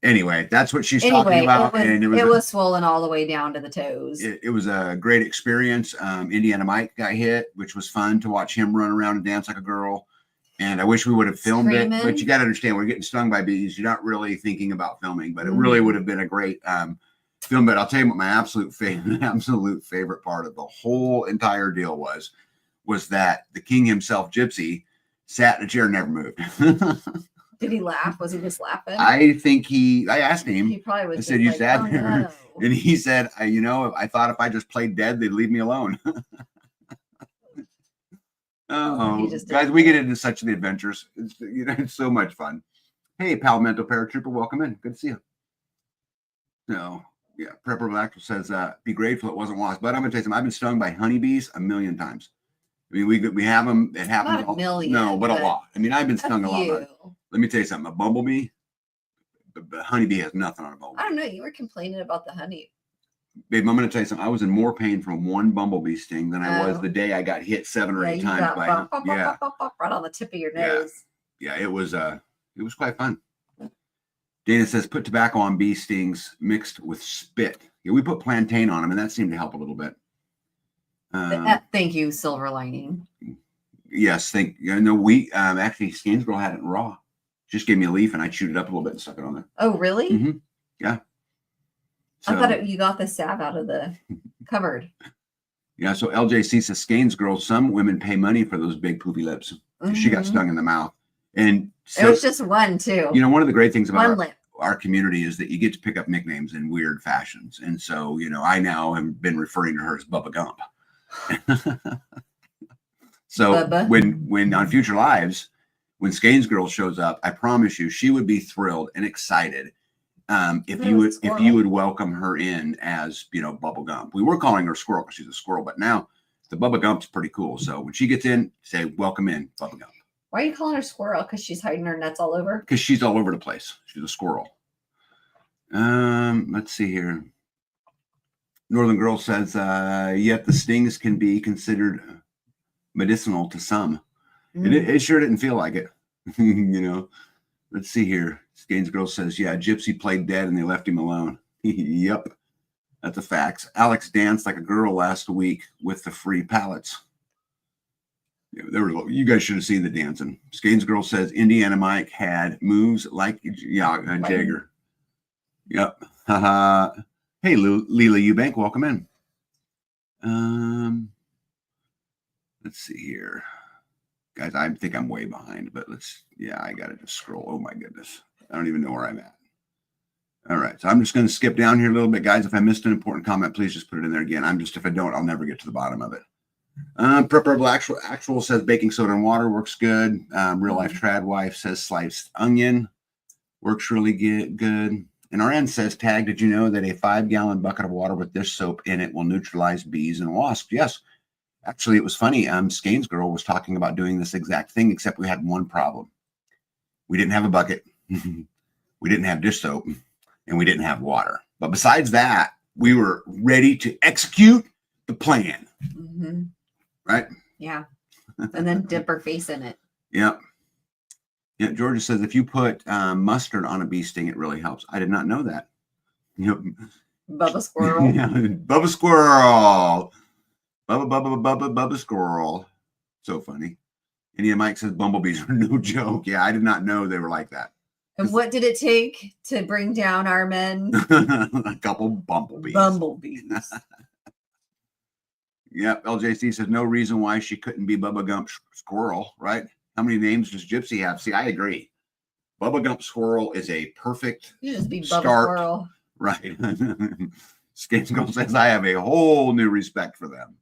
A: Anyway, that's what she's talking about.
B: It was swollen all the way down to the toes.
A: It was a great experience. Indiana Mike got hit, which was fun to watch him run around and dance like a girl. And I wish we would have filmed it. But you got to understand, we're getting stung by bees. You're not really thinking about filming, but it really would have been a great feeling better. I'll tell you what my absolute favorite part of the whole entire deal was that the king himself, Gypsy, sat in a chair and never moved.
B: Did he laugh? Was he just laughing?
A: I think I asked him.
B: He probably was.
A: I
B: just
A: said, "You
B: like,
A: sat
B: oh,
A: there,"
B: no.
A: and he said, I thought if I just played dead, they'd leave me alone." Oh, guys, we get into such the adventures. It's so much fun. Hey, Palmetto Paratrooper, welcome in. Good to see you. So, yeah, Prepper Black says, "Be grateful it wasn't wasp." But I'm gonna tell you something. I've been stung by honeybees a million times. I mean, we have them. It happens.
B: Not a million.
A: No, but a lot. I mean, I've been stung a lot. Let me tell you something. A bumblebee, the honeybee has nothing on a bumblebee.
B: I don't know. You were complaining about the honey.
A: Babe, I'm going to tell you something. I was in more pain from one bumblebee sting than I was the day I got hit 7 or 8 times by
B: bump, right on the tip of your nose.
A: Yeah, it was quite fun. Dana says, put tobacco on bee stings mixed with spit. Yeah, we put plantain on them, and that seemed to help a little bit.
B: Thank you, Silver Lining.
A: Yes, we actually Skane's girl had it raw. Just gave me a leaf, and I chewed it up a little bit and stuck it on there.
B: Oh, really?
A: Mm-hmm. Yeah.
B: So, I thought you got the salve out of the cupboard.
A: Yeah, so LJC says, Skane's girl, some women pay money for those big poofy lips. Mm-hmm. She got stung in the mouth. And so,
B: it was just one, too.
A: One of the great things about our community is that you get to pick up nicknames in weird fashions. And so, I now have been referring to her as Bubba Gump. So Bubba. when on Future Lives, when Skane's girl shows up, I promise you, she would be thrilled and excited if you would welcome her in as Bubba Gump. We were calling her Squirrel because she's a squirrel, but now the Bubba Gump's pretty cool. So when she gets in, say welcome in, Bubba Gump.
B: Why are you calling her Squirrel? Because she's hiding her nuts all over?
A: Because she's all over the place. She's a squirrel. Let's see here. Northern Girl says, yet the stings can be considered medicinal to some. It sure didn't feel like it. Let's see here. Skane's girl says, yeah, Gypsy played dead and they left him alone. Yep. That's a fact. Alex danced like a girl last week with the free pallets. Yeah, you guys should have seen the dancing. Skane's girl says Indiana Mike had moves like Jagger. Yep. Hey, Leela Eubank, welcome in. Let's see here. Guys, I think I'm way behind, but I got to just scroll. Oh my goodness. I don't even know where I'm at. All right. So I'm just going to skip down here a little bit, guys. If I missed an important comment, please just put it in there again. If I don't, I'll never get to the bottom of it. Preferable actual says baking soda and water works good. Real life trad wife says sliced onion works really good. And RN says, Tag, did you know that a 5-gallon bucket of water with dish soap in it will neutralize bees and wasps? Yes. Actually, it was funny. Skane's girl was talking about doing this exact thing, except we had one problem. We didn't have a bucket. We didn't have dish soap, and we didn't have water. But besides that, we were ready to execute the plan.
B: Mm-hmm.
A: Right?
B: Yeah. And then dip her face in it.
A: Yep. Yeah. Georgia says, if you put mustard on a bee sting, it really helps. I did not know that.
B: Bubba Squirrel.
A: Yeah, Bubba Squirrel. Bubba Squirrel. So funny. And Mike says bumblebees are no joke. Yeah, I did not know they were like that.
B: And what did it take to bring down our men?
A: A couple bumblebees. Yep. LJC says no reason why she couldn't be Bubba Gump Squirrel, right? How many names does Gypsy have? See, I agree. Bubba Gump Squirrel is a perfect
B: you just be Bubba
A: start.
B: Squirrel.
A: Right. Skane's says I have a whole new respect for them.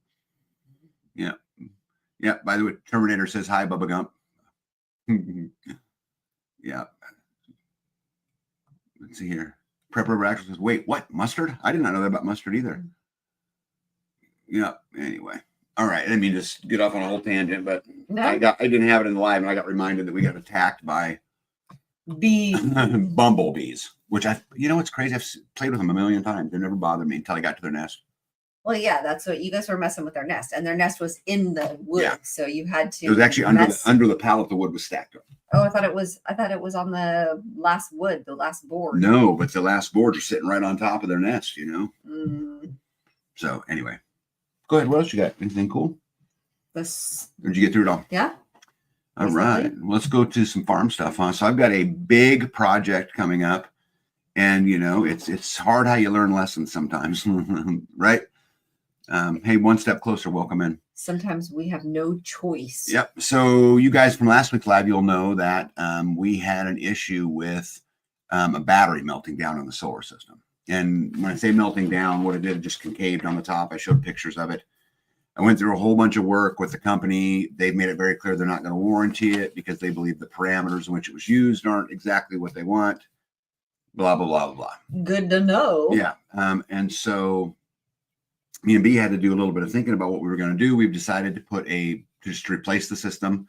A: Yeah. Yeah. By the way, Terminator says hi, Bubba Gump. Yeah. Let's see here. Prepper actually says, wait, what? Mustard? I did not know that about mustard either. Yeah. Anyway. All right. I mean, just get off on a whole tangent, but no. I didn't have it in the live, and I got reminded that we got attacked by bumblebees, which what's crazy? I've played with them a million times. They never bothered me until I got to their nest.
B: Well, yeah, that's what you guys were messing with their nest, and their nest was in the wood, yeah. So you had to.
A: It was actually under the pallet. The wood was stacked up.
B: Oh, I thought it was on the last wood, the last board.
A: No, but the last board was sitting right on top of their nest. So anyway, go ahead. What else you got? Anything cool? Or did you get through it all?
B: Yeah.
A: All right. Let's go to some farm stuff, huh? So I've got a big project coming up, And it's hard how you learn lessons sometimes, right? Hey, one step closer, welcome in.
B: Sometimes we have no choice.
A: Yep. So you guys from last week's live, you'll know that we had an issue with a battery melting down on the solar system. And when I say melting down, what it did, it just concaved on the top. I showed pictures of it. I went through a whole bunch of work with the company. They've made it very clear they're not going to warranty it because they believe the parameters in which it was used aren't exactly what they want. Blah, blah, blah, blah, blah.
B: Good to know.
A: Yeah. And so me and B had to do a little bit of thinking about what we were going to do. We've decided to just replace the system,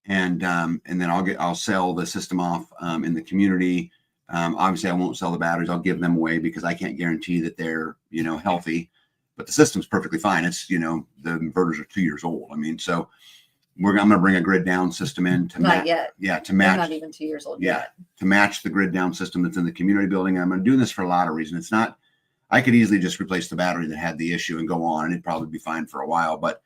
A: and then I'll sell the system off in the community. Obviously, I won't sell the batteries. I'll give them away because I can't guarantee that they're healthy. But the system's perfectly fine. It's the inverters are 2 years old. I mean, so I'm going to bring a grid down system in to
B: Not yet.
A: Yeah, to
B: They're
A: match.
B: not even 2 years old
A: Yeah,
B: yet.
A: to match the grid down system that's in the community building. I'm doing this for a lot of reasons. It's not. I could easily just replace the battery that had the issue and go on, and it'd probably be fine for a while. But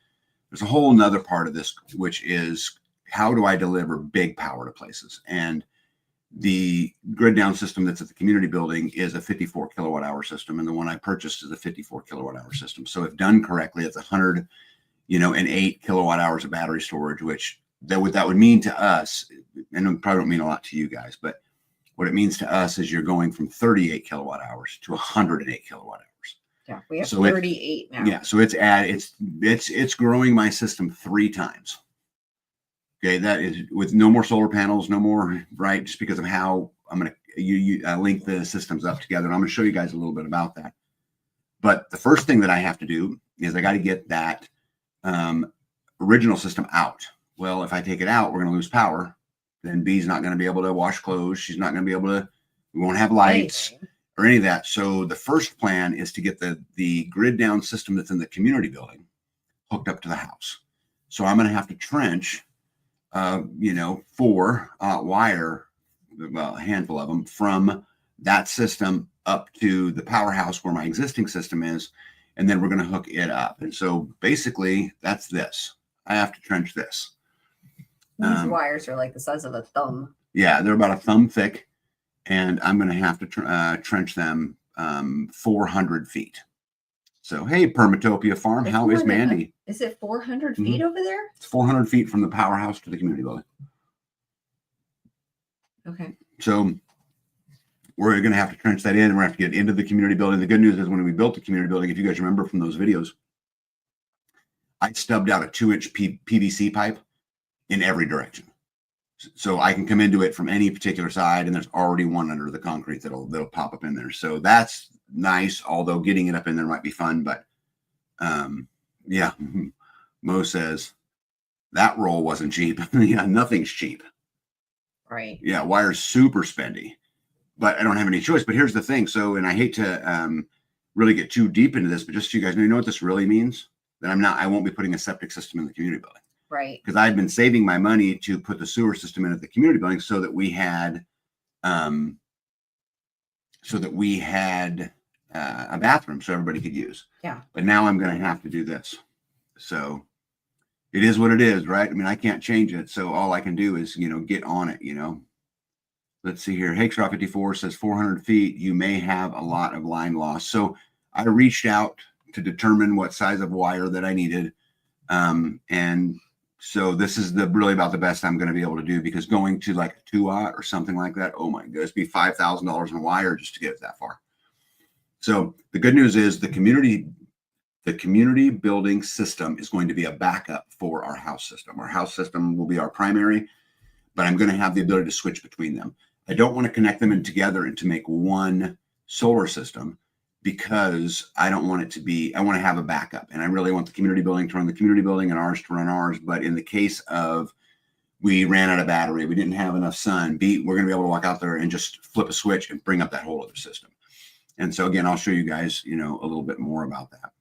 A: there's a whole nother part of this, which is how do I deliver big power to places? And the grid down system that's at the community building is a 54 kilowatt hour system, and the one I purchased is a 54 kilowatt hour system. So if done correctly, it's 108 kilowatt hours of battery storage, which that would mean to us, and it probably don't mean a lot to you guys, but what it means to us is you're going from 38 kilowatt hours to 108 kilowatt hours.
B: Yeah, we have
A: So
B: 38 now.
A: Yeah, so it's growing my system 3 times. Okay, that is with no more solar panels, no more, right? Just because of how I'm going to link the systems up together. And I'm going to show you guys a little bit about that. But the first thing that I have to do is I got to get that original system out. Well, if I take it out, we're going to lose power. Then B's not going to be able to wash clothes. She's not going to be able to, we won't have lights or any of that. So the first plan is to get the grid down system that's in the community building hooked up to the house. So I'm going to have to trench 4 wire, well, a handful of them from that system up to the powerhouse where my existing system is. And then we're going to hook it up. And so basically that's this. I have to trench this.
B: These wires are like the size of a thumb.
A: Yeah, they're about a thumb thick. And I'm going to have to trench them 400 feet. So, hey, Permatopia Farm, how is Mandy?
B: Is it 400 feet over there?
A: It's 400 feet from the powerhouse to the community building.
B: Okay.
A: So we're going to have to trench that in, and we're going to have to get into the community building. The good news is when we built the community building, if you guys remember from those videos, I stubbed out a 2-inch PVC pipe in every direction. So I can come into it from any particular side, and there's already one under the concrete that'll pop up in there. So that's nice, although getting it up in there might be fun. But yeah, Mo says that roll wasn't cheap. Yeah, nothing's cheap.
B: Right.
A: Yeah, wire's super spendy, but I don't have any choice. But here's the thing. So, and I hate to really get too deep into this, but just so you guys know, what this really means? That I won't be putting a septic system in the community building.
B: Right.
A: Because I've been saving my money to put the sewer system in at the community building so that we had a bathroom so everybody could use.
B: Yeah.
A: But now I'm going to have to do this. So it is what it is, right? I mean, I can't change it. So all I can do is, get on it, Let's see here. Hakestraw 54 says 400 feet. You may have a lot of line loss. So I reached out to determine what size of wire that I needed. And so this is really about the best I'm going to be able to do, because going to like a 2-aught or something like that, oh my goodness, be $5,000 in wire just to get it that far. So the good news is the community building system is going to be a backup for our house system. Our house system will be our primary, but I'm going to have the ability to switch between them. I don't want to connect them together and to make one solar system, because I don't want it to be, I want to have a backup, and I really want the community building to run the community building and ours to run ours. But in the case of we ran out of battery, we didn't have enough sun, we're going to be able to walk out there and just flip a switch and bring up that whole other system. And so again, I'll show you guys, a little bit more about that.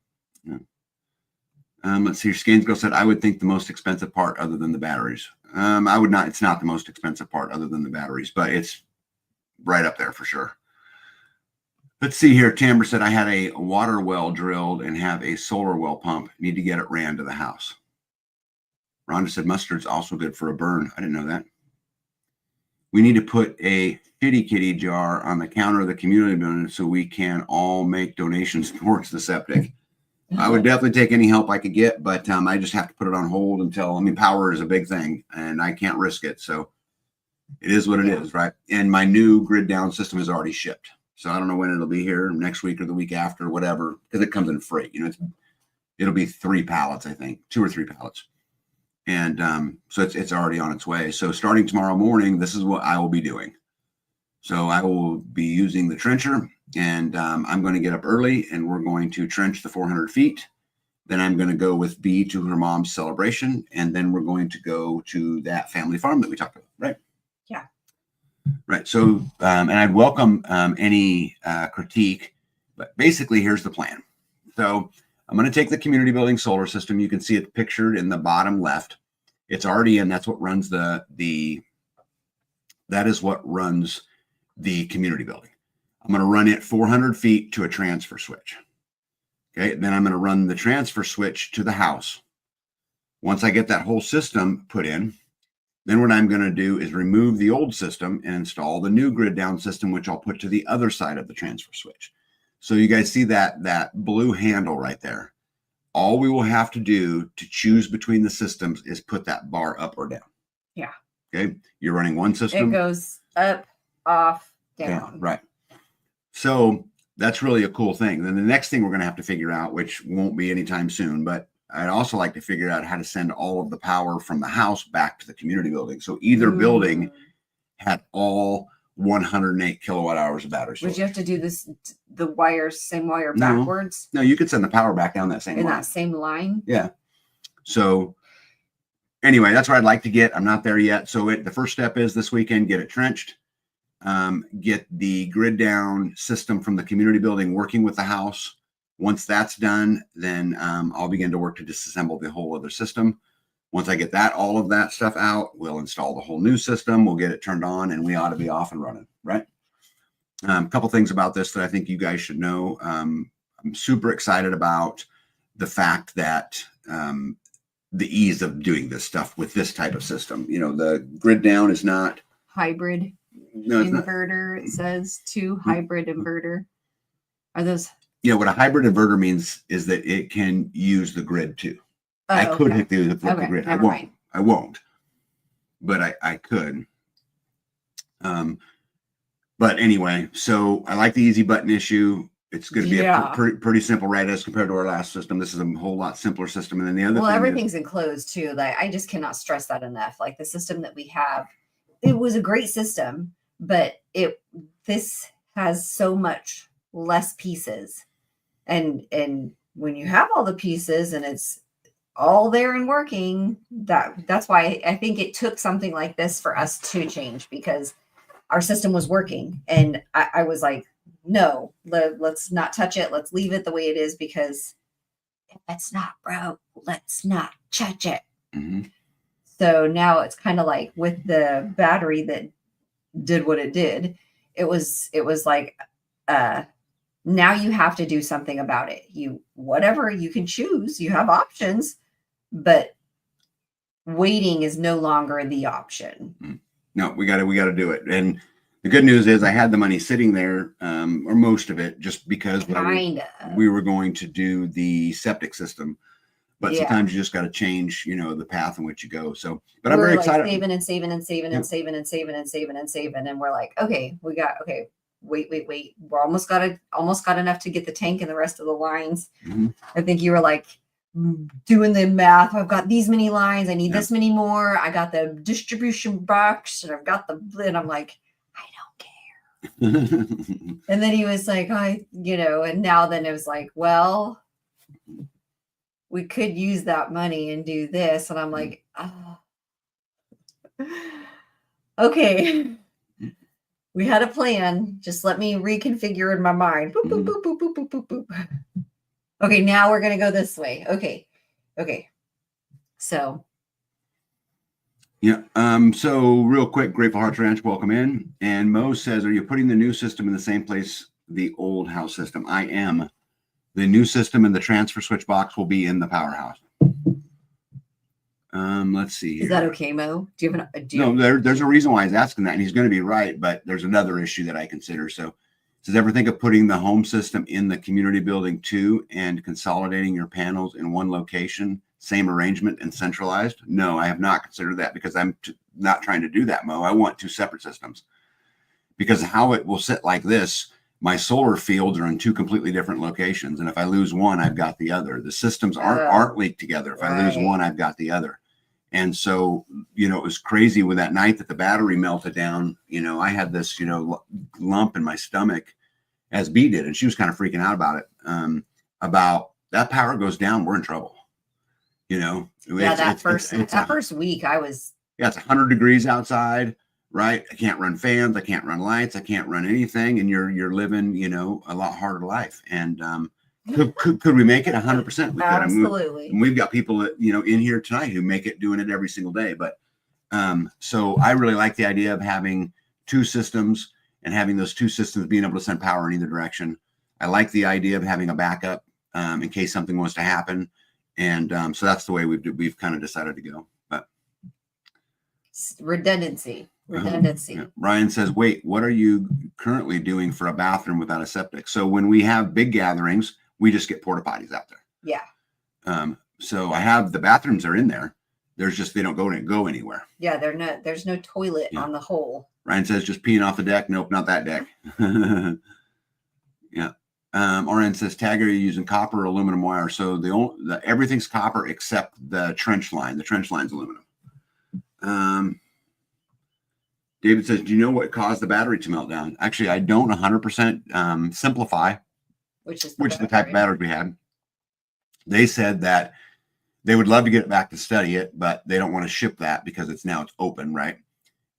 A: Yeah. Let's see. Skanes Girl said, I would think the most expensive part other than the batteries. I would not, it's not the most expensive part other than the batteries, but it's right up there for sure. Let's see here. Tamber said, I had a water well drilled and have a solar well pump. Need to get it ran to the house. Rhonda said, mustard's also good for a burn. I didn't know that. We need to put a shitty kitty jar on the counter of the community building so we can all make donations towards the septic. I would definitely take any help I could get, but I just have to put it on hold until, power is a big thing and I can't risk it. So it is what it is, right? And my new grid down system is already shipped. So I don't know when it'll be here, next week or the week after, whatever, because it comes in freight. It'll be 3 pallets, I think, 2 or 3 pallets. And so it's already on its way. So starting tomorrow morning, this is what I will be doing. So I will be using the trencher, and I'm going to get up early and we're going to trench the 400 feet. Then I'm going to go with B to her mom's celebration. And then we're going to go to that family farm that we talked about, right?
B: Yeah.
A: Right. So, and I'd welcome any critique, but basically here's the plan. So I'm going to take the community building solar system. You can see it pictured in the bottom left. It's already in. That's what runs that is what runs the community building. I'm going to run it 400 feet to a transfer switch. Okay. Then I'm going to run the transfer switch to the house. Once I get that whole system put in, then what I'm going to do is remove the old system and install the new grid down system, which I'll put to the other side of the transfer switch. So you guys see that blue handle right there. All we will have to do to choose between the systems is put that bar up or down.
B: Yeah.
A: Okay. You're running one system.
B: It goes up, off, down.
A: Yeah, right. So that's really a cool thing. Then the next thing we're going to have to figure out, which won't be anytime soon, but I'd also like to figure out how to send all of the power from the house back to the community building. So either building had all 108 kilowatt hours of battery storage.
B: Would you have to do this, the wires, same wire backwards?
A: No, you could send the power back down that same
B: in
A: line.
B: that same line?
A: Yeah. So anyway, that's where I'd like to get. I'm not there yet. So the first step is this weekend, get it trenched, get the grid down system from the community building working with the house. Once that's done, then I'll begin to work to disassemble the whole other system. Once I get all of that stuff out, we'll install the whole new system. We'll get it turned on and we ought to be off and running, right? A couple things about this that I think you guys should know. I'm super excited about the fact that the ease of doing this stuff with this type of system. The grid down is not
B: hybrid inverter. It says 2 hybrid inverter. Are those?
A: What a hybrid inverter means is that it can use the grid too. I could hit the grid. I won't, but I could. But anyway, so I like the easy button issue. It's going to be a pretty simple, right? As compared to our last system, this is a whole lot simpler system. And then the other thing
B: everything's enclosed too. Like, I just cannot stress that enough. Like the system that we have, it was a great system, but this has so much less pieces. And when you have all the pieces and it's all there and working, that's why I think it took something like this for us to change, because our system was working. And I was like, no, let's not touch it. Let's leave it the way it is, because if it's not broke, let's not touch it. Mm-hmm. So now it's kind of like with the battery that did what it did, it was like, now you have to do something about it. Whatever you can choose, you have options, but waiting is no longer the option.
A: No, we got to do it. And the good news is I had the money sitting there, or most of it, just because we were going to do the septic system. But sometimes you just got to change, the path in which you go. So, but I'm very excited.
B: Saving and saving and saving and saving and saving and saving and saving, and we're like, okay, wait. We're almost got enough to get the tank and the rest of the lines. Mm-hmm. I think you were like doing the math. I've got these many lines. I need this many more. I got the distribution box and I've got and I'm like, I don't care. And then he was like, and now then it was like, well, we could use that money and do this. And I'm like, oh. Okay. We had a plan. Just let me reconfigure in my mind. Boop, boop, boop, boop, boop, boop, boop, boop. Okay, now we're going to go this way. Okay. So.
A: Yeah. So real quick, Grateful Hearts Ranch, welcome in. And Mo says, are you putting the new system in the same place the old house system? I am. The new system and the transfer switch box will be in the powerhouse. Let's see.
B: Is that okay, Mo? Do you have
A: There's a reason why he's asking that, and he's going to be right, but there's another issue that I consider. So, does ever think of putting the home system in the community building too and consolidating your panels in one location, same arrangement and centralized? No, I have not considered that because I'm not trying to do that, Mo. I want 2 separate systems because how it will sit like this, my solar fields are in 2 completely different locations. And if I lose one, I've got the other. The systems aren't linked together. If I lose one, I've got the other. And so, it was crazy with that night that the battery melted down. I had this, lump in my stomach as B did, and she was kind of freaking out about it. About that power goes down, we're in trouble.
B: That first week I was.
A: Yeah, it's 100 degrees outside, right? I can't run fans, I can't run lights, I can't run anything, and you're living, a lot harder life. And could we make it 100%? We could.
B: Absolutely.
A: And we've got people that, in here tonight who make it doing it every single day. But so I really like the idea of having 2 systems and having those 2 systems being able to send power in either direction. I like the idea of having a backup in case something was to happen. And so that's the way we've kind of decided to go. But
B: redundancy.
A: Yeah. Ryan says, wait, what are you currently doing for a bathroom without a septic? So when we have big gatherings, we just get porta potties out there.
B: Yeah.
A: So I have the bathrooms are in there. There's just, they don't go anywhere.
B: Yeah. There's no toilet on the hole.
A: Ryan says, just peeing off the deck. Nope, not that deck. Yeah. RN says, Tag, are you using copper or aluminum wire? So everything's copper except the trench line. The trench line's aluminum. David says, do you know what caused the battery to melt down? Actually, I don't 100% simplify, which is the type of battery we had. They said that they would love to get it back to study it, but they don't want to ship that because it's open, right?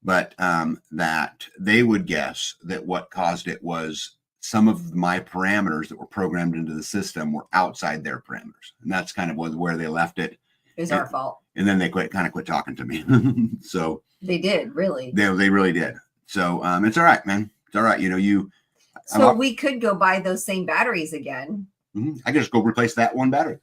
A: But that they would guess that what caused it was some of my parameters that were programmed into the system were outside their parameters. And that's kind of where they left it.
B: It was our fault.
A: And then they quit talking to me. So
B: they did, really.
A: They really did. So it's all right, man. It's all right.
B: So we could go buy those same batteries again.
A: Mm-hmm. I could just go replace that one battery.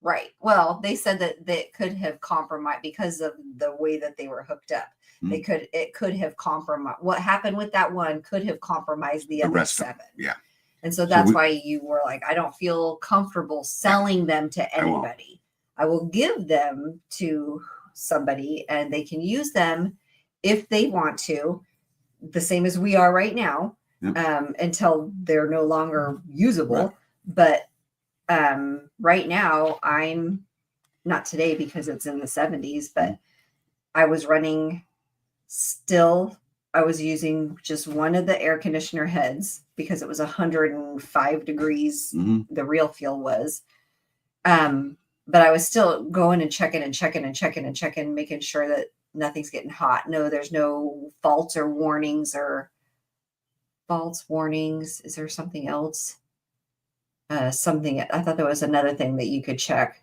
B: Right. Well, they said that they could have compromised because of the way that they were hooked up. Mm-hmm. It could have compromised. What happened with that one could have compromised the other 7.
A: Yeah.
B: And so that's why you were like, I don't feel comfortable selling them to anybody. I will give them to somebody and they can use them if they want to, the same as we are right now, until they're no longer usable. Right. But right now, I'm not today because it's in the 70s, but I was running I was using just one of the air conditioner heads because it was 105 degrees. Mm-hmm. The real feel was. But I was still going and checking, making sure that nothing's getting hot. No, there's no faults or warnings Is there something else? I thought there was another thing that you could check,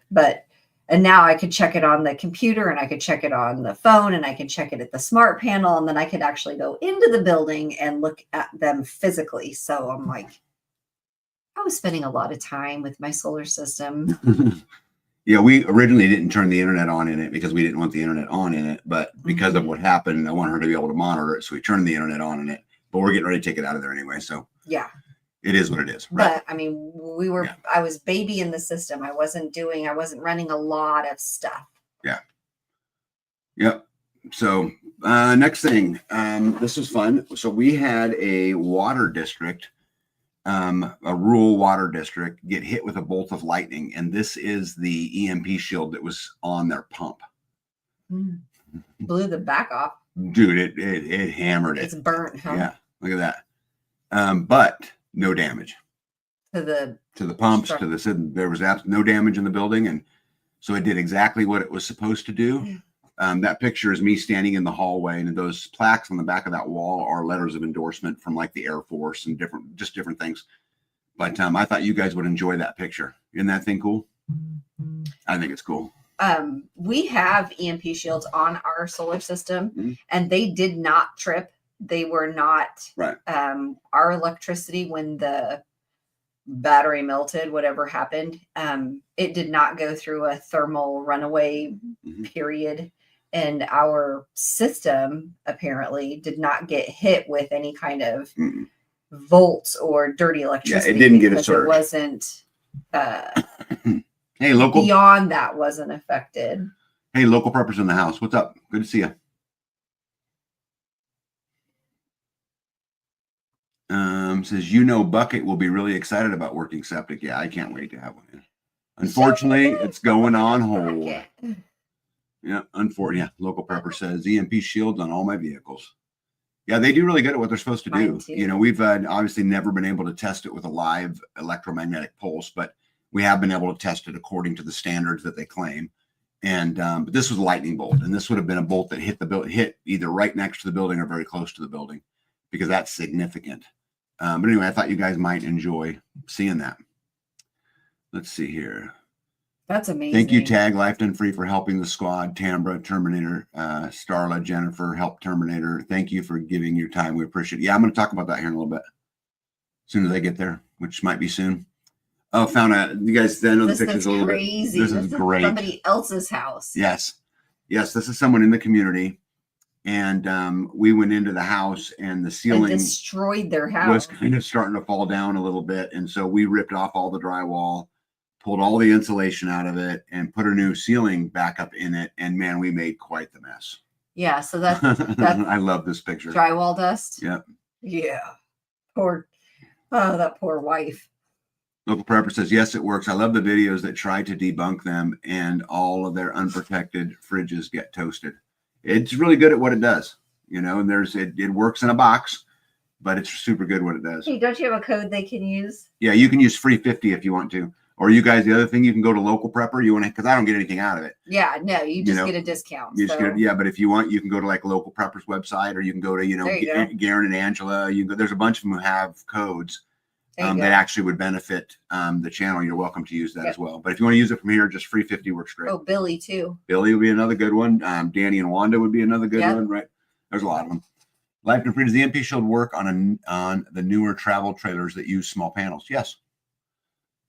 B: and now I could check it on the computer and I could check it on the phone and I could check it at the smart panel. And then I could actually go into the building and look at them physically. So I'm like, I was spending a lot of time with my solar system.
A: Yeah, we originally didn't turn the internet on in it because we didn't want the internet on in it. But because of what happened, I want her to be able to monitor it. So we turned the internet on in it. But we're getting ready to take it out of there anyway. So
B: yeah,
A: it is what it is. Right?
B: But I mean, I was baby in the system. I wasn't running a lot of stuff.
A: Yeah. Yep. So next thing, this was fun. So we had a water district. A rural water district get hit with a bolt of lightning, and this is the EMP shield that was on their pump.
B: Blew the back off,
A: dude. It hammered it.
B: It's burnt, huh?
A: Yeah, look at that. But no damage
B: to the
A: pumps. There was no damage in the building, and so it did exactly what it was supposed to do. That picture is me standing in the hallway, and those plaques on the back of that wall are letters of endorsement from like the Air Force and different things. But I thought you guys would enjoy that picture. Isn't that thing cool? I think it's cool.
B: We have EMP shields on our solar system, and they did not trip. They were not
A: right.
B: Our electricity when the battery melted, whatever happened. It did not go through a thermal runaway period. And our system apparently did not get hit with any kind of volts or dirty electricity.
A: Yeah, it didn't get a
B: because
A: surge.
B: It wasn't
A: hey, local.
B: Beyond that wasn't affected.
A: Hey, local preppers in the house. What's up? Good to see you. Says, Bucket will be really excited about working septic. Yeah, I can't wait to have one. Unfortunately, it's going on hold. Yeah, unfortunately. Yeah, local prepper says EMP shields on all my vehicles. Yeah, they do really good at what they're supposed to do. We've obviously never been able to test it with a live electromagnetic pulse, but we have been able to test it according to the standards that they claim. And but this was a lightning bolt, and this would have been a bolt that hit either right next to the building or very close to the building, because that's significant. But anyway, I thought you guys might enjoy seeing that. Let's see here.
B: That's amazing.
A: Thank you, Tag Life Done Free, for helping the squad. Tambra, Terminator, Starla, Jennifer, Help Terminator. Thank you for giving your time. We appreciate it. Yeah, I'm going to talk about that here in a little bit, as soon as I get there, which might be soon. Oh, found out. You guys, I know the picture's a little
B: crazy.
A: This is great.
B: Somebody else's house.
A: Yes. This is someone in the community. And we went into the house, and the ceiling
B: destroyed their house.
A: Was kind of starting to fall down a little bit. And so we ripped off all the drywall, pulled all the insulation out of it, and put a new ceiling back up in it. And man, we made quite the mess.
B: Yeah. So that's
A: I love this picture.
B: Drywall dust.
A: Yep.
B: Yeah. That poor wife.
A: Local Prepper says, yes, it works. I love the videos that try to debunk them, and all of their unprotected fridges get toasted. It's really good at what it does, and it works in a box, but it's super good what it does.
B: Hey, don't you have a code they can use?
A: Yeah, you can use free 50 if you want to. Or you guys, the other thing, you can go to Local Prepper. You want to, because I don't get anything out of it.
B: Yeah, no, you just get a discount.
A: But if you want, you can go to like Local Prepper's website, or you can go to, Garen and Angela. There's a bunch of them who have codes that actually would benefit the channel. You're welcome to use that as well. But if you want to use it from here, just free 50 works great.
B: Oh, Billy too.
A: Billy would be another good one. Danny and Wanda would be another good one, right? There's a lot of them. Life and Free, does the MP Shield work on the newer travel trailers that use small panels? Yes.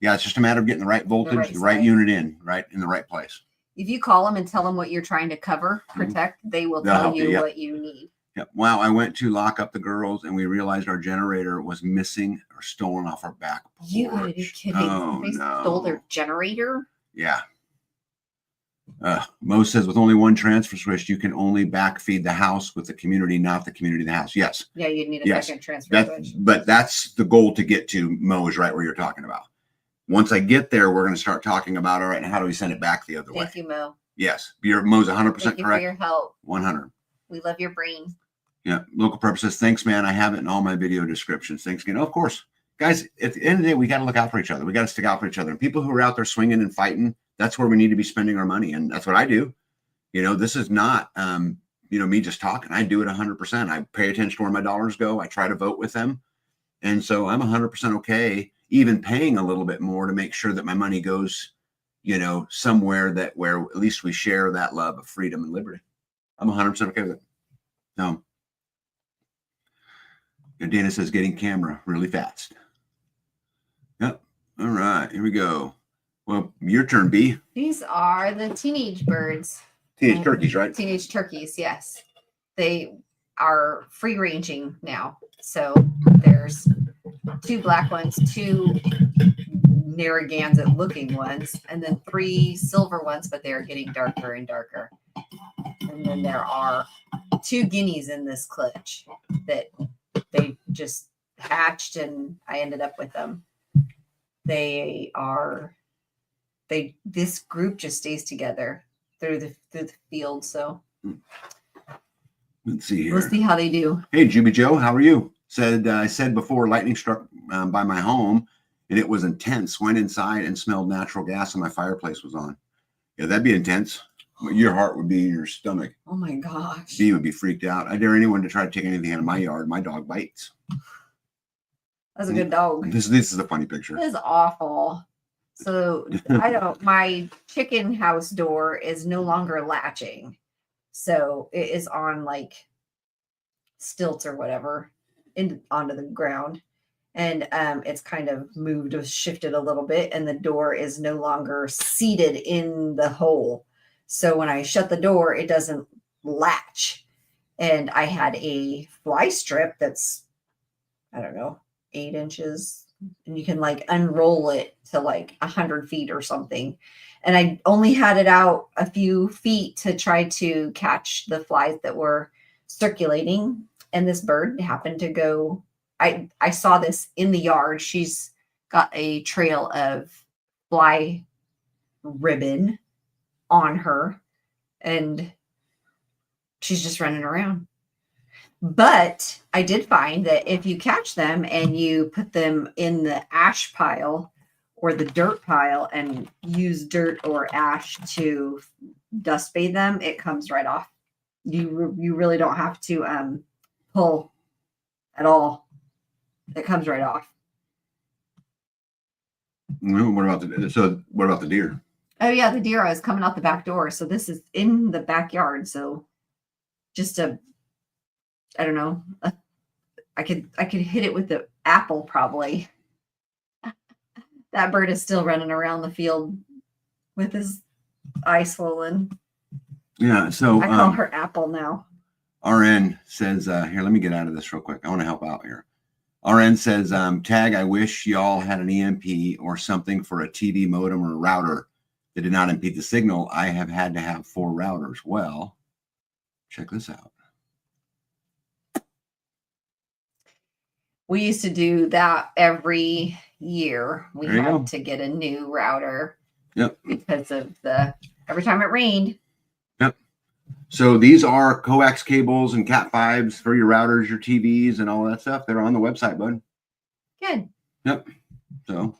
A: Yeah, it's just a matter of getting the right voltage, the right unit in the right place.
B: If you call them and tell them what you're trying to cover, protect, they will tell you what you need.
A: Yep. Wow, I went to lock up the girls, and we realized our generator was missing or stolen off our back porch.
B: You gotta be kidding.
A: Oh,
B: they stole their generator?
A: Yeah. Mo says, with only one transfer switch, you can only backfeed the house with the community, not the community the house. Yes.
B: Yeah, you'd need a second transfer switch.
A: But that's the goal to get to. Mo is right where you're talking about. Once I get there, we're going to start talking about, all right, and how do we send it back the other way?
B: Thank you, Mo.
A: Yes. Mo's 100% correct.
B: Thank you for your help.
A: 100.
B: We love your brain.
A: Yeah. Local Prep says, thanks, man. I have it in all my video descriptions. Thanks again. Oh, of course. Guys, at the end of the day, we got to look out for each other. We got to stick out for each other. And people who are out there swinging and fighting, that's where we need to be spending our money. And that's what I do. This is not, me just talking. I do it 100%. I pay attention to where my dollars go. I try to vote with them. And so I'm 100% okay, even paying a little bit more to make sure that my money goes, somewhere where at least we share that love of freedom and liberty. I'm 100% okay with it. No. And Dana says, getting camera really fast. Yep. All right, here we go. Well, your turn, B.
B: These are the teenage birds.
A: Teenage turkeys, right?
B: Teenage turkeys, yes. They are free ranging now. So there's 2 black ones, 2 Narragansett looking ones, and then 3 silver ones, but they're getting darker and darker. And then there are 2 guineas in this clutch that they just hatched, and I ended up with them. This group just stays together through the field. So
A: let's see here.
B: We'll see how they do.
A: Hey, Juby Joe, how are you? I said before, lightning struck by my home, and it was intense. Went inside and smelled natural gas, and my fireplace was on. Yeah, that'd be intense. Your heart would be in your stomach.
B: Oh my gosh.
A: B would be freaked out. I dare anyone to try to take anything out of my yard. My dog bites.
B: That's a good dog.
A: This is a funny picture.
B: This is awful. So my chicken house door is no longer latching. So it is on like stilts or whatever onto the ground. and it's kind of moved or shifted a little bit, and the door is no longer seated in the hole. So when I shut the door, it doesn't latch. And I had a fly strip that's, I don't know, 8 inches, and you can like unroll it to like 100 feet or something. And I only had it out a few feet to try to catch the flies that were circulating. And this bird happened to go. I saw this in the yard. She's got a trail of fly ribbon on her, and she's just running around. But I did find that if you catch them and you put them in the ash pile or the dirt pile and use dirt or ash to dust bathe them, it comes right off. You really don't have to pull at all. It comes right off.
A: What about the deer?
B: Oh yeah, the deer. I was coming out the back door, so this is in the backyard. So just I don't know. I could hit it with the apple probably. That bird is still running around the field with his eye swollen.
A: Yeah, so
B: I call her Apple now.
A: RN says, here, let me get out of this real quick. I want to help out here. RN says, tag, I wish y'all had an EMP or something for a TV modem or a router that did not impede the signal. I have had to have 4 routers. Well, check this out.
B: We used to do that every year. We had to get a new router.
A: Yep.
B: Because of every time it rained.
A: Yep. So these are coax cables and Cat5s for your routers, your TVs, and all that stuff. They're on the website, bud.
B: Good.
A: Yep. So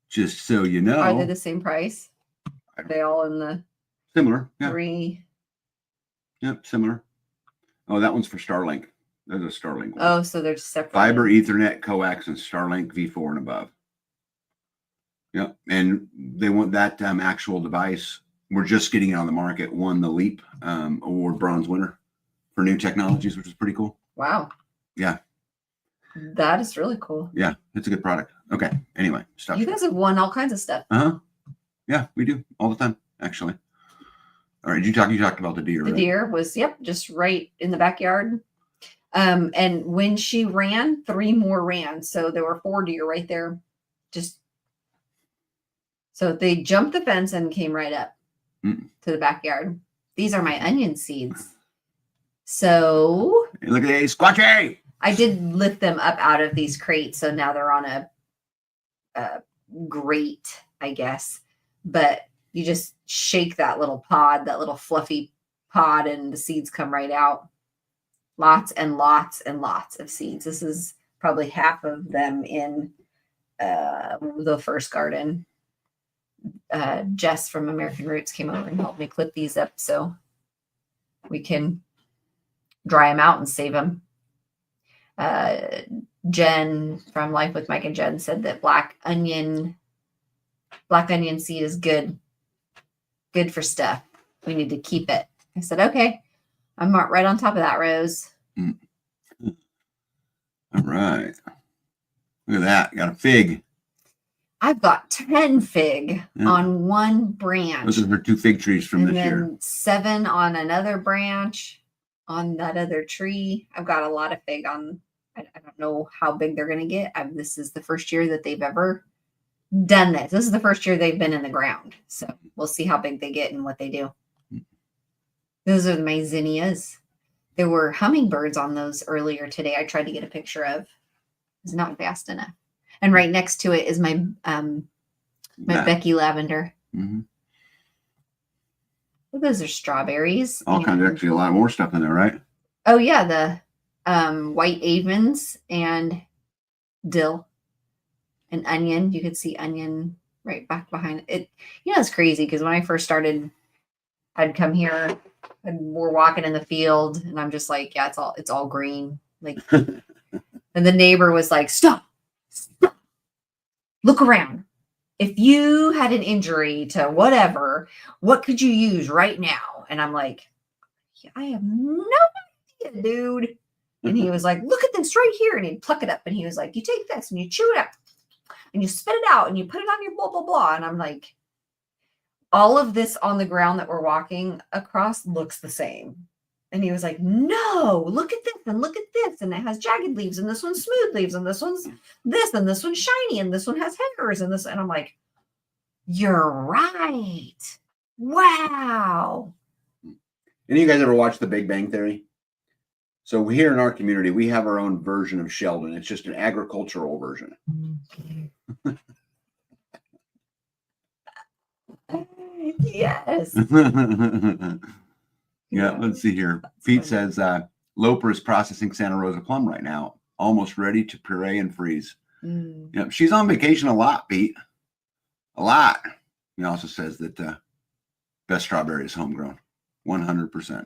A: just so you know.
B: Are they the same price? Are they all in the
A: similar? Yeah.
B: 3?
A: Yep, similar. Oh, that one's for Starlink. There's a Starlink one.
B: Oh, so they're separate.
A: Fiber, Ethernet, coax, and Starlink V4 and above. Yep. And they want that actual device. We're just getting it on the market. Won the LEAP Award bronze winner for new technologies, which is pretty cool.
B: Wow.
A: Yeah.
B: That is really cool.
A: Yeah, it's a good product. Okay. Anyway,
B: you guys have won all kinds of stuff.
A: Yeah, we do all the time, actually. All right. You talked about the deer.
B: The deer was, just right in the backyard. And when she ran, 3 more ran. So there were 4 deer right there. So they jumped the fence and came right up to the backyard. These are my onion seeds. So
A: hey, look at these, squatchy.
B: I did lift them up out of these crates. So now they're on a grate, I guess. But you just shake that little pod, that little fluffy pod, and the seeds come right out. Lots and lots and lots of seeds. This is probably half of them in the first garden. Jess from American Roots came over and helped me clip these up so we can dry them out and save them. Jen from Life with Mike and Jen said that black onion seed is good for stuff. We need to keep it. I said, okay. I'm right on top of that, Rose.
A: All right. Look at that. Got a fig.
B: I've got 10 fig on one branch.
A: Those are her 2 fig trees from
B: and
A: this year.
B: 7 on another branch on that other tree. I've got a lot of fig on. I don't know how big they're going to get. This is the first year that they've ever done this. This is the first year they've been in the ground. So we'll see how big they get and what they do. Those are my zinnias. There were hummingbirds on those earlier today. I tried to get a picture of. It's not fast enough. And right next to it is my Becky lavender.
A: Mm-hmm.
B: Well, those are strawberries.
A: All kinds of, actually a lot more stuff in there, right?
B: Oh yeah, the white avens and dill and onion. You could see onion right back behind it. It's crazy because when I first started, I'd come here and we're walking in the field and I'm just like, yeah, it's all green. Like, and the neighbor was like, stop, look around. If you had an injury to whatever, what could you use right now? And I'm like, yeah, I have no idea, dude. And he was like, look at this right here. And he'd pluck it up. And he was like, you take this and you chew it up and you spit it out and you put it on your blah, blah, blah. And I'm like, all of this on the ground that we're walking across looks the same. And he was like, no, look at this and look at this. And it has jagged leaves and this one's smooth leaves and this one's this and this one's shiny and this one has hairs and this. And I'm like, you're right. Wow.
A: Any of you guys ever watch The Big Bang Theory? So here in our community, we have our own version of Sheldon. It's just an agricultural version.
B: Yes.
A: Yeah, let's see here. Pete says Loper is processing Santa Rosa plum right now, almost ready to puree and freeze. Yep, she's on vacation a lot, Pete. A lot. He also says that best strawberry is homegrown, 100%.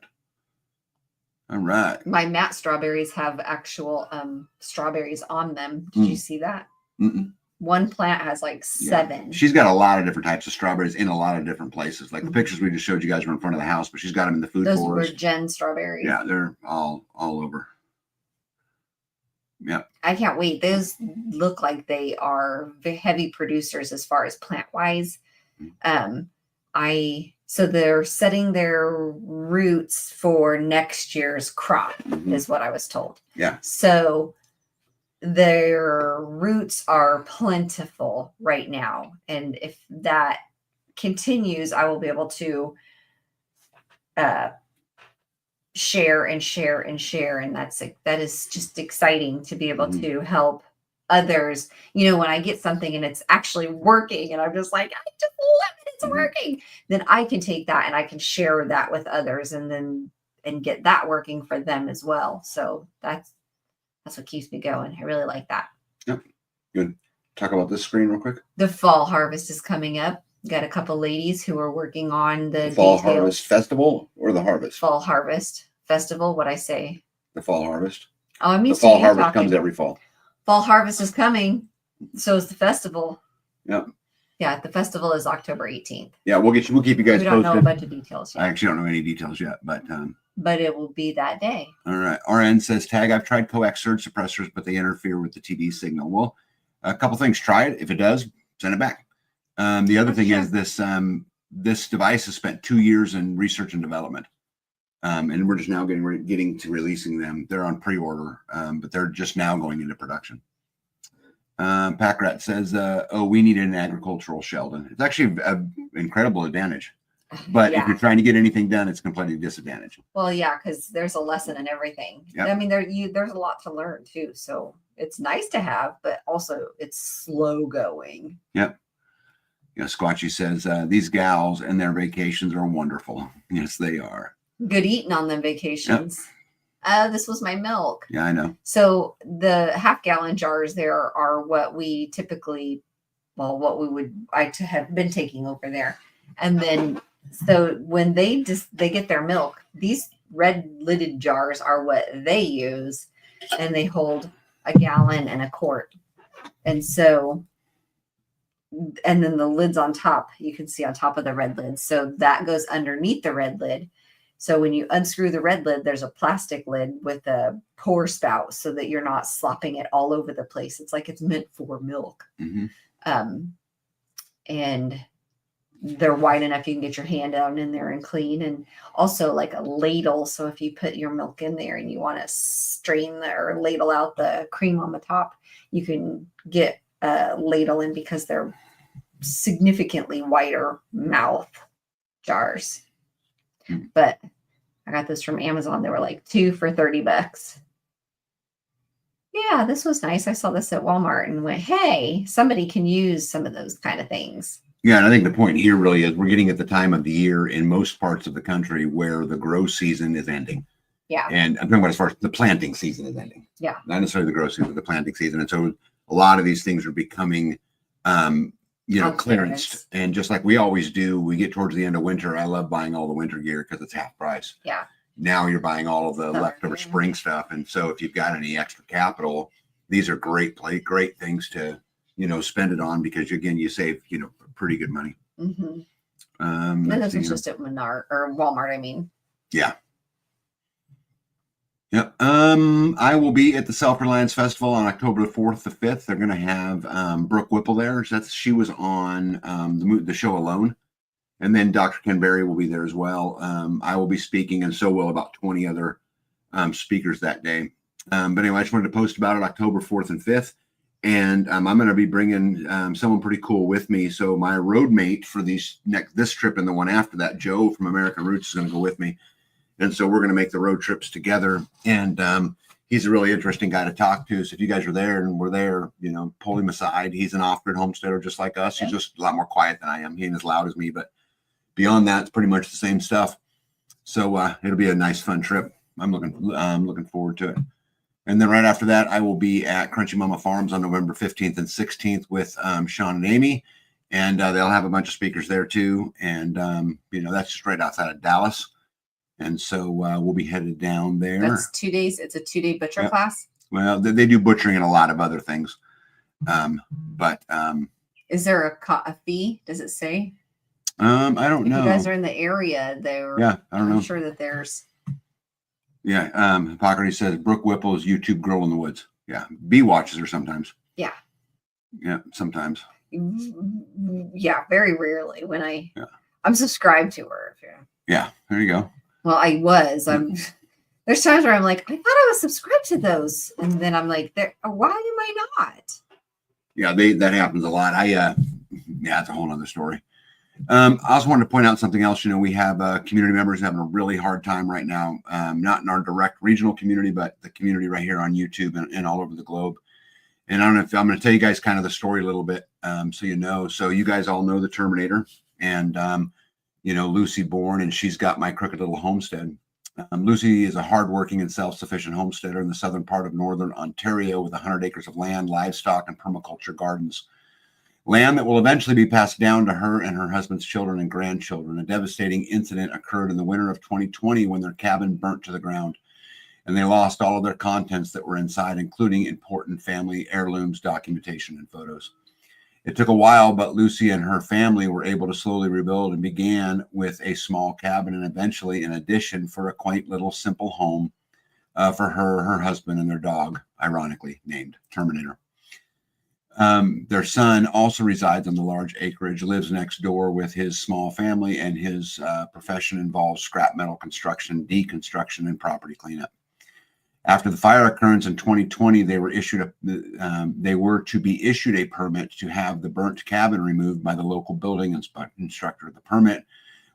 A: All right.
B: My Matt strawberries have actual strawberries on them. Did you see that?
A: Mm-mm.
B: One plant has like 7.
A: Yeah. She's got a lot of different types of strawberries in a lot of different places. Like the pictures we just showed you guys were in front of the house, but she's got them in the food
B: Those
A: forest.
B: were Jen strawberries.
A: Yeah, they're all over. Yep.
B: I can't wait. Those look like they are heavy producers as far as plant wise. So they're setting their roots for next year's crop, is what I was told.
A: Yeah.
B: So their roots are plentiful right now. And if that continues, I will be able to share and share and share. And that is just exciting to be able to help others. You know, when I get something and it's actually working and I'm just like, I just love it, it's working, then I can take that and I can share that with others and get that working for them as well. So that's what keeps me going. I really like that.
A: Yep. Good. Talk about this screen real quick.
B: The fall harvest is coming up. Got a couple ladies who are working on the
A: Fall
B: details.
A: Harvest Festival or the Harvest?
B: Fall Harvest Festival. What'd I say?
A: The Fall Harvest.
B: Oh, I'm
A: The
B: used
A: Fall
B: to you
A: Harvest
B: talking.
A: comes every fall.
B: Fall Harvest is coming. So is the festival.
A: Yep.
B: Yeah, the festival is October 18th.
A: Yeah, we'll keep you guys
B: We don't know a
A: posted.
B: bunch of details yet.
A: I actually don't know any details yet, but
B: it will be that day.
A: all right. RN says, Tag, I've tried coax surge suppressors, but they interfere with the TV signal. Well, a couple things. Try it. If it does, send it back. The other thing is this device has spent 2 years in research and development. And we're just now getting to releasing them. They're on pre-order, but they're just now going into production. Packrat says, we need an agricultural Sheldon. It's actually an incredible advantage. But if you're trying to get anything done, it's completely disadvantaged.
B: Well, yeah, because there's a lesson in everything.
A: Yep.
B: I mean, there's a lot to learn too. So it's nice to have, but also it's slow going.
A: Yep. Yeah, Squatchy says, these gals and their vacations are wonderful. Yes, they are.
B: Good eating on them vacations. This was my milk.
A: Yeah, I know.
B: So the half-gallon jars there are what we typically, I have been taking over there. And then, so when they get their milk, these red lidded jars are what they use, and they hold a gallon and a quart. And so, and then the lid's on top, you can see on top of the red lid. So that goes underneath the red lid. So when you unscrew the red lid, there's a plastic lid with a pour spout so that you're not slopping it all over the place. It's like it's meant for milk. And they're wide enough you can get your hand down in there and clean. And also like a ladle. So if you put your milk in there and you want to strain or ladle out the cream on the top, you can get a ladle in because they're significantly wider mouth jars. But I got this from Amazon. They were like 2 for $30. Yeah, this was nice. I saw this at Walmart and went, hey, somebody can use some of those kind of things.
A: Yeah, and I think the point here really is we're getting at the time of the year in most parts of the country where the grow season is ending.
B: Yeah.
A: And I'm talking about as far as the planting season is ending.
B: Yeah.
A: Not necessarily the grow season, but the planting season. And so a lot of these things are becoming clearanced. And just like we always do, we get towards the end of winter. I love buying all the winter gear because it's half price.
B: Yeah.
A: Now you're buying all of the leftover spring stuff. And so if you've got any extra capital, these are great things to, spend it on because again, you save, pretty good money.
B: This is just at Menard or Walmart, I mean.
A: Yeah. Yep. I will be at the Self-Reliance Festival on October the 4th to 5th. They're going to have Brooke Whipple there. She was on the show Alone. And then Dr. Ken Berry will be there as well. I will be speaking, and so will about 20 other speakers that day. But anyway, I just wanted to post about it October 4th and 5th. And I'm going to be bringing someone pretty cool with me. So my road mate for this trip and the one after that, Joe from American Roots, is going to go with me. And so we're going to make the road trips together. And he's a really interesting guy to talk to. So if you guys are there and we're there, pull him aside. He's an off-grid homesteader just like us. He's just a lot more quiet than I am. He ain't as loud as me, but beyond that, it's pretty much the same stuff. So it'll be a nice, fun trip. I'm looking forward to it. And then right after that, I will be at Crunchy Mama Farms on November 15th and 16th with Sean and Amy. And they'll have a bunch of speakers there too. And, that's just right outside of Dallas. And so we'll be headed down there.
B: That's 2 days. It's a 2-day butcher class.
A: Well, they do butchering and a lot of other things.
B: Is there a fee? Does it say?
A: I don't know.
B: If you guys are in the area,
A: I don't know.
B: I'm sure that there's.
A: Yeah. Hippocrates says Brooke Whipple is YouTube Girl in the Woods. Yeah. Bee watches her sometimes.
B: Yeah.
A: Yeah. Sometimes.
B: Yeah. Very rarely when I'm subscribed to her.
A: Yeah. There you go.
B: Well, I was. There's times where I'm like, I thought I was subscribed to those. And then I'm like, why am I not?
A: Yeah. That happens a lot. It's a whole nother story. I also wanted to point out something else. We have community members having a really hard time right now, not in our direct regional community, but the community right here on YouTube and all over the globe. And I don't know if I'm going to tell you guys kind of the story a little bit, so you know. So you guys all know the Terminator and, Lucy Bourne, and she's got My Crooked Little Homestead. Lucy is a hardworking and self-sufficient homesteader in the southern part of northern Ontario with 100 acres of land, livestock, and permaculture gardens. Land that will eventually be passed down to her and her husband's children and grandchildren. A devastating incident occurred in the winter of 2020 when their cabin burnt to the ground, and they lost all of their contents that were inside, including important family heirlooms, documentation, and photos. It took a while, but Lucy and her family were able to slowly rebuild and began with a small cabin and eventually an addition for a quaint little simple home for her husband, and their dog, ironically named Terminator. Their son also resides on the large acreage, lives next door with his small family, and his profession involves scrap metal construction, deconstruction, and property cleanup. After the fire occurrence in 2020, they were to be issued a permit to have the burnt cabin removed by the local building instructor. The permit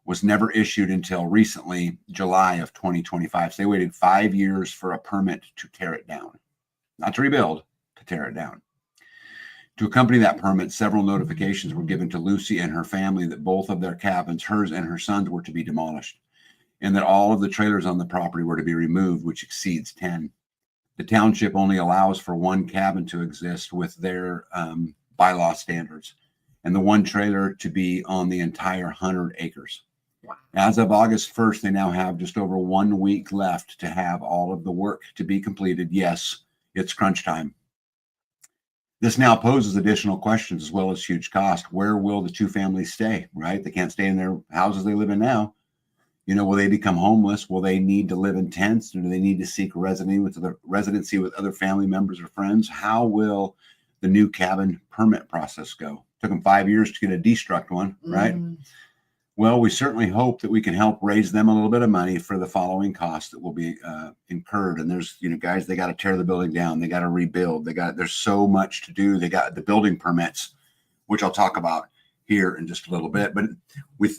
A: was never issued until recently, July of 2025. So they waited 5 years for a permit to tear it down, not to rebuild, to tear it down. To accompany that permit, several notifications were given to Lucy and her family that both of their cabins, hers and her son's, were to be demolished, and that all of the trailers on the property were to be removed, which exceeds 10. The township only allows for one cabin to exist with their bylaw standards, and the one trailer to be on the entire 100 acres.
B: Wow.
A: As of August 1st, they now have just over 1 week left to have all of the work to be completed. Yes, it's crunch time. This now poses additional questions as well as huge cost. Where will the two families stay, right? They can't stay in their houses they live in now. Will they become homeless? Will they need to live in tents? Or do they need to seek residency with other family members or friends? How will the new cabin permit process go? Took them 5 years to get a destruct one, right? Well, we certainly hope that we can help raise them a little bit of money for the following costs that will be incurred. And there's, guys, they got to tear the building down. They got to rebuild. There's so much to do. They got the building permits, which I'll talk about here in just a little bit. But with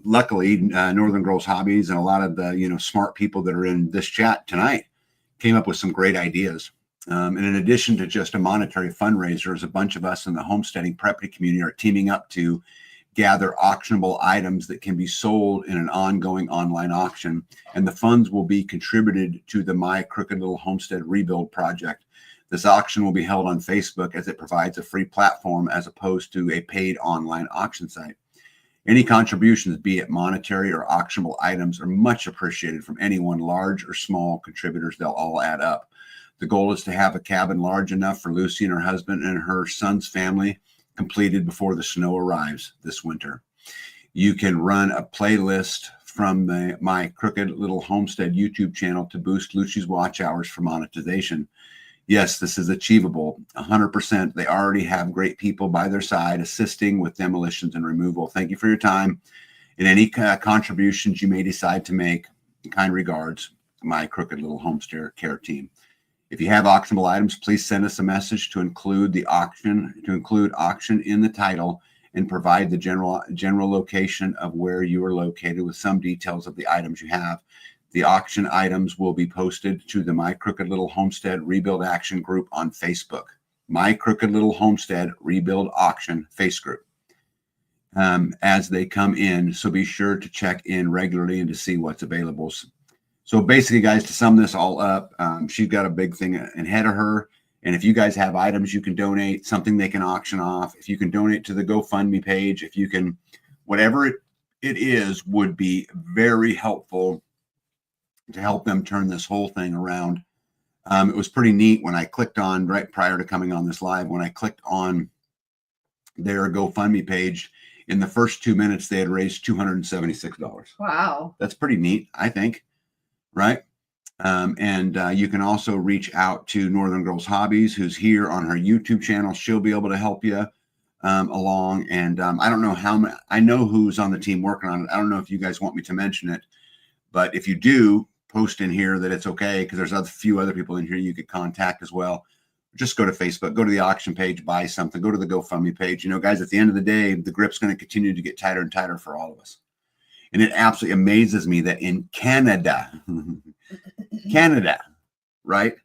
A: luckily, Northern Girls Hobbies and a lot of the, smart people that are in this chat tonight came up with some great ideas. And in addition to just a monetary fundraiser, a bunch of us in the homesteading preppy community are teaming up to gather auctionable items that can be sold in an ongoing online auction, and the funds will be contributed to the My Crooked Little Homestead Rebuild Project. This auction will be held on Facebook as it provides a free platform as opposed to a paid online auction site. Any contributions, be it monetary or auctionable items, are much appreciated from anyone, large or small contributors. They'll all add up. The goal is to have a cabin large enough for Lucy and her husband and her son's family completed before the snow arrives this winter. You can run a playlist from my Crooked Little Homestead YouTube channel to boost Lucy's watch hours for monetization. Yes, this is achievable 100%. They already have great people by their side assisting with demolitions and removal. Thank you for your time and any contributions you may decide to make. Kind regards, my Crooked Little Homestead Care team. If you have auctionable items, please send us a message to include auction in the title and provide the general location of where you are located with some details of the items you have. The auction items will be posted to the My Crooked Little Homestead Rebuild Action group on Facebook. My Crooked Little Homestead Rebuild Auction Facebook group as they come in. So be sure to check in regularly and to see what's available. So basically, guys, to sum this all up, she's got a big thing ahead of her. And if you guys have items you can donate, something they can auction off, if you can donate to the GoFundMe page, if you can, whatever it is, would be very helpful to help them turn this whole thing around. It was pretty neat when I clicked on, right prior to coming on this live, when I clicked on their GoFundMe page, in the first 2 minutes, they had raised $276.
B: Wow.
A: That's pretty neat, I think, right? And you can also reach out to Northern Girls Hobbies, who's here on her YouTube channel. She'll be able to help you along. And I don't know how many, I know who's on the team working on it. I don't know if you guys want me to mention it, but if you do, post in here that it's okay, because there's a few other people in here you could contact as well. Just go to Facebook, go to the auction page, buy something, go to the GoFundMe page. You know, guys, at the end of the day, the grip's going to continue to get tighter and tighter for all of us. And it absolutely amazes me that in Canada, right,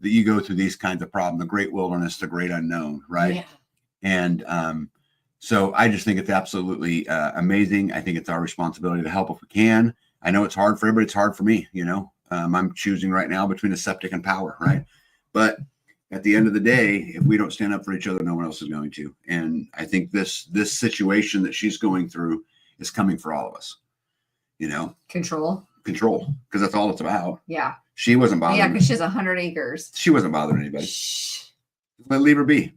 A: that you go through these kinds of problems, the great wilderness, the great unknown, right?
B: Yeah.
A: And so I just think it's absolutely amazing. I think it's our responsibility to help if we can. I know it's hard for everybody. It's hard for me, you know. I'm choosing right now between a septic and power, right? But at the end of the day, if we don't stand up for each other, no one else is going to. And I think this situation that she's going through is coming for all of us, you know. Control, because that's all it's about.
B: Yeah.
A: She wasn't bothering.
B: Yeah, because she has 100 acres.
A: She wasn't bothering anybody.
B: Shh.
A: Leave her be.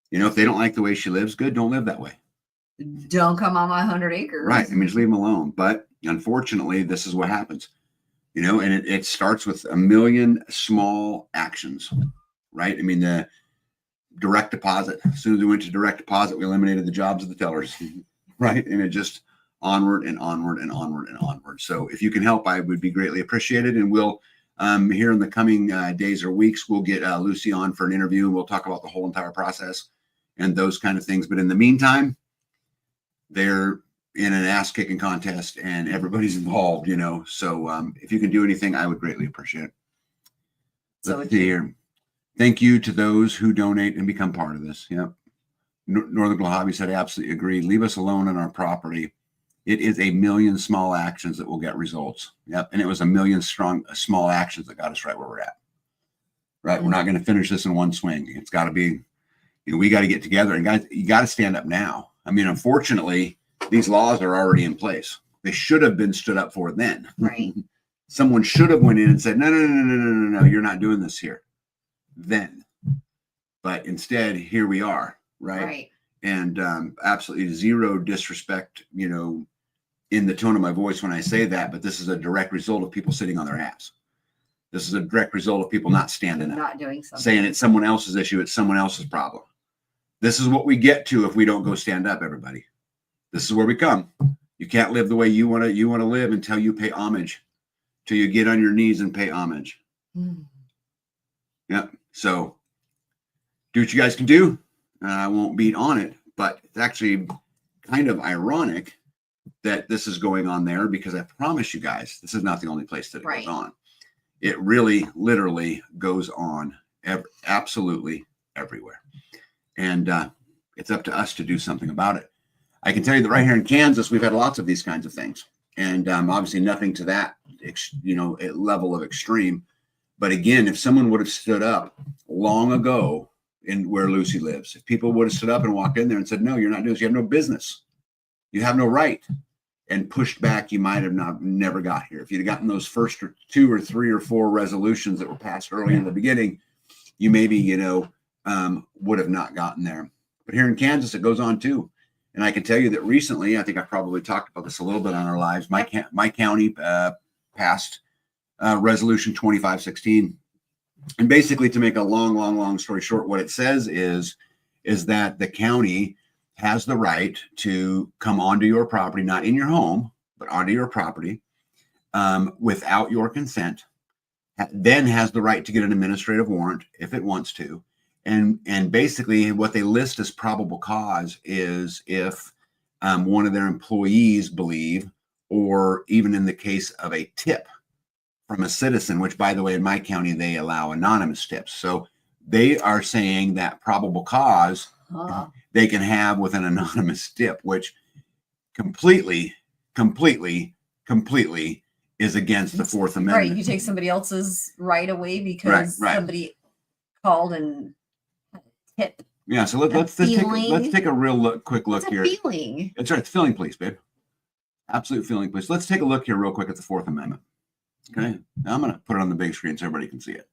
A: You know, if they don't like the way she lives, good, don't live that way.
B: Don't come on my 100 acres.
A: Right. I mean, just leave them alone. But unfortunately, this is what happens, you know, and it starts with a million small actions, right? I mean, the direct deposit, as soon as we went to direct deposit, we eliminated the jobs of the tellers, right? And it just onward and onward and onward and onward. So if you can help, I would be greatly appreciated. And we'll, here in the coming days or weeks, we'll get Lucy on for an interview, and we'll talk about the whole entire process and those kind of things. But in the meantime, they're in an ass kicking contest and everybody's involved, you know. So if you can do anything, I would greatly appreciate it. Let's see here. Thank you to those who donate and become part of this. Yep. Northern Glow Hobby said, absolutely agree. Leave us alone on our property. It is a million small actions that will get results. Yep. And it was a million small actions that got us right where we're at. Right. We're not going to finish this in one swing. It's got to be, you know, we got to get together, and guys, you got to stand up now. I mean, unfortunately, these laws are already in place. They should have been stood up for then.
B: Right.
A: Someone should have went in and said, no, you're not doing this here. Then. But instead, here we are, right? And absolutely zero disrespect, you know, in the tone of my voice when I say that, but this is a direct result of people sitting on their ass. This is a direct result of people not standing up.
B: Not doing something. Saying
A: it's someone else's issue, it's someone else's problem. This is what we get to if we don't go stand up, everybody. This is where we come. You can't live the way you want to live until you pay homage, till you get on your knees and pay homage. Yeah. So do what you guys can do. I won't beat on it, but it's actually kind of ironic that this is going on there, because I promise you guys, this is not the only place that it goes on. It really, literally goes on absolutely everywhere. And it's up to us to do something about it. I can tell you that right here in Kansas, we've had lots of these kinds of things. And obviously nothing to that, you know, level of extreme. But again, if someone would have stood up long ago in where Lucy lives, if people would have stood up and walked in there and said, no, you're not doing this, you have no business, you have no right, and pushed back, you might have never got here. If you'd have gotten those first 2 or 3 or 4 resolutions that were passed early in the beginning, you maybe, you know, would have not gotten there. But here in Kansas, it goes on too. And I can tell you that recently, I think I probably talked about this a little bit on our lives. My county passed Resolution 2516. And basically, to make a long story short, what it says is that the county has the right to come onto your property, not in your home, but onto your property without your consent, then has the right to get an administrative warrant if it wants to. And basically what they list as probable cause is if one of their employees believe, or even in the case of a tip from a citizen, which by the way, in my county, they allow anonymous tips. So they are saying that probable cause they can have with an anonymous tip, which completely is against the Fourth Amendment.
B: Right. You take somebody else's right away because somebody called and tip.
A: Yeah. So let's take a real quick look here.
B: Feeling.
A: It's right. Feeling, please, babe. Absolute feeling, please. Let's take a look here real quick at the Fourth Amendment. Okay. Now I'm going to put it on the big screen so everybody can see it.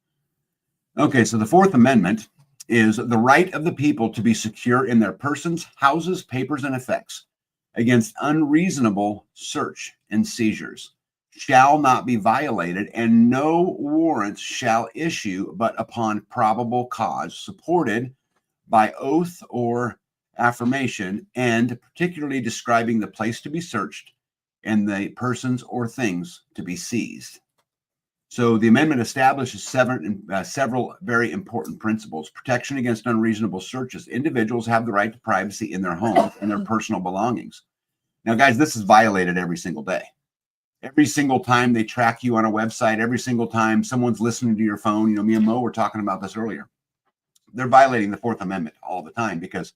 A: Okay. So the Fourth Amendment is the right of the people to be secure in their persons, houses, papers, and effects against unreasonable search and seizures shall not be violated, and no warrants shall issue but upon probable cause, supported by oath or affirmation, and particularly describing the place to be searched and the persons or things to be seized. So the amendment establishes several very important principles. Protection against unreasonable searches. Individuals have the right to privacy in their homes and their personal belongings. Now, guys, this is violated every single day. Every single time they track you on a website, every single time someone's listening to your phone, you know, me and Mo were talking about this earlier. They're violating the Fourth Amendment all the time because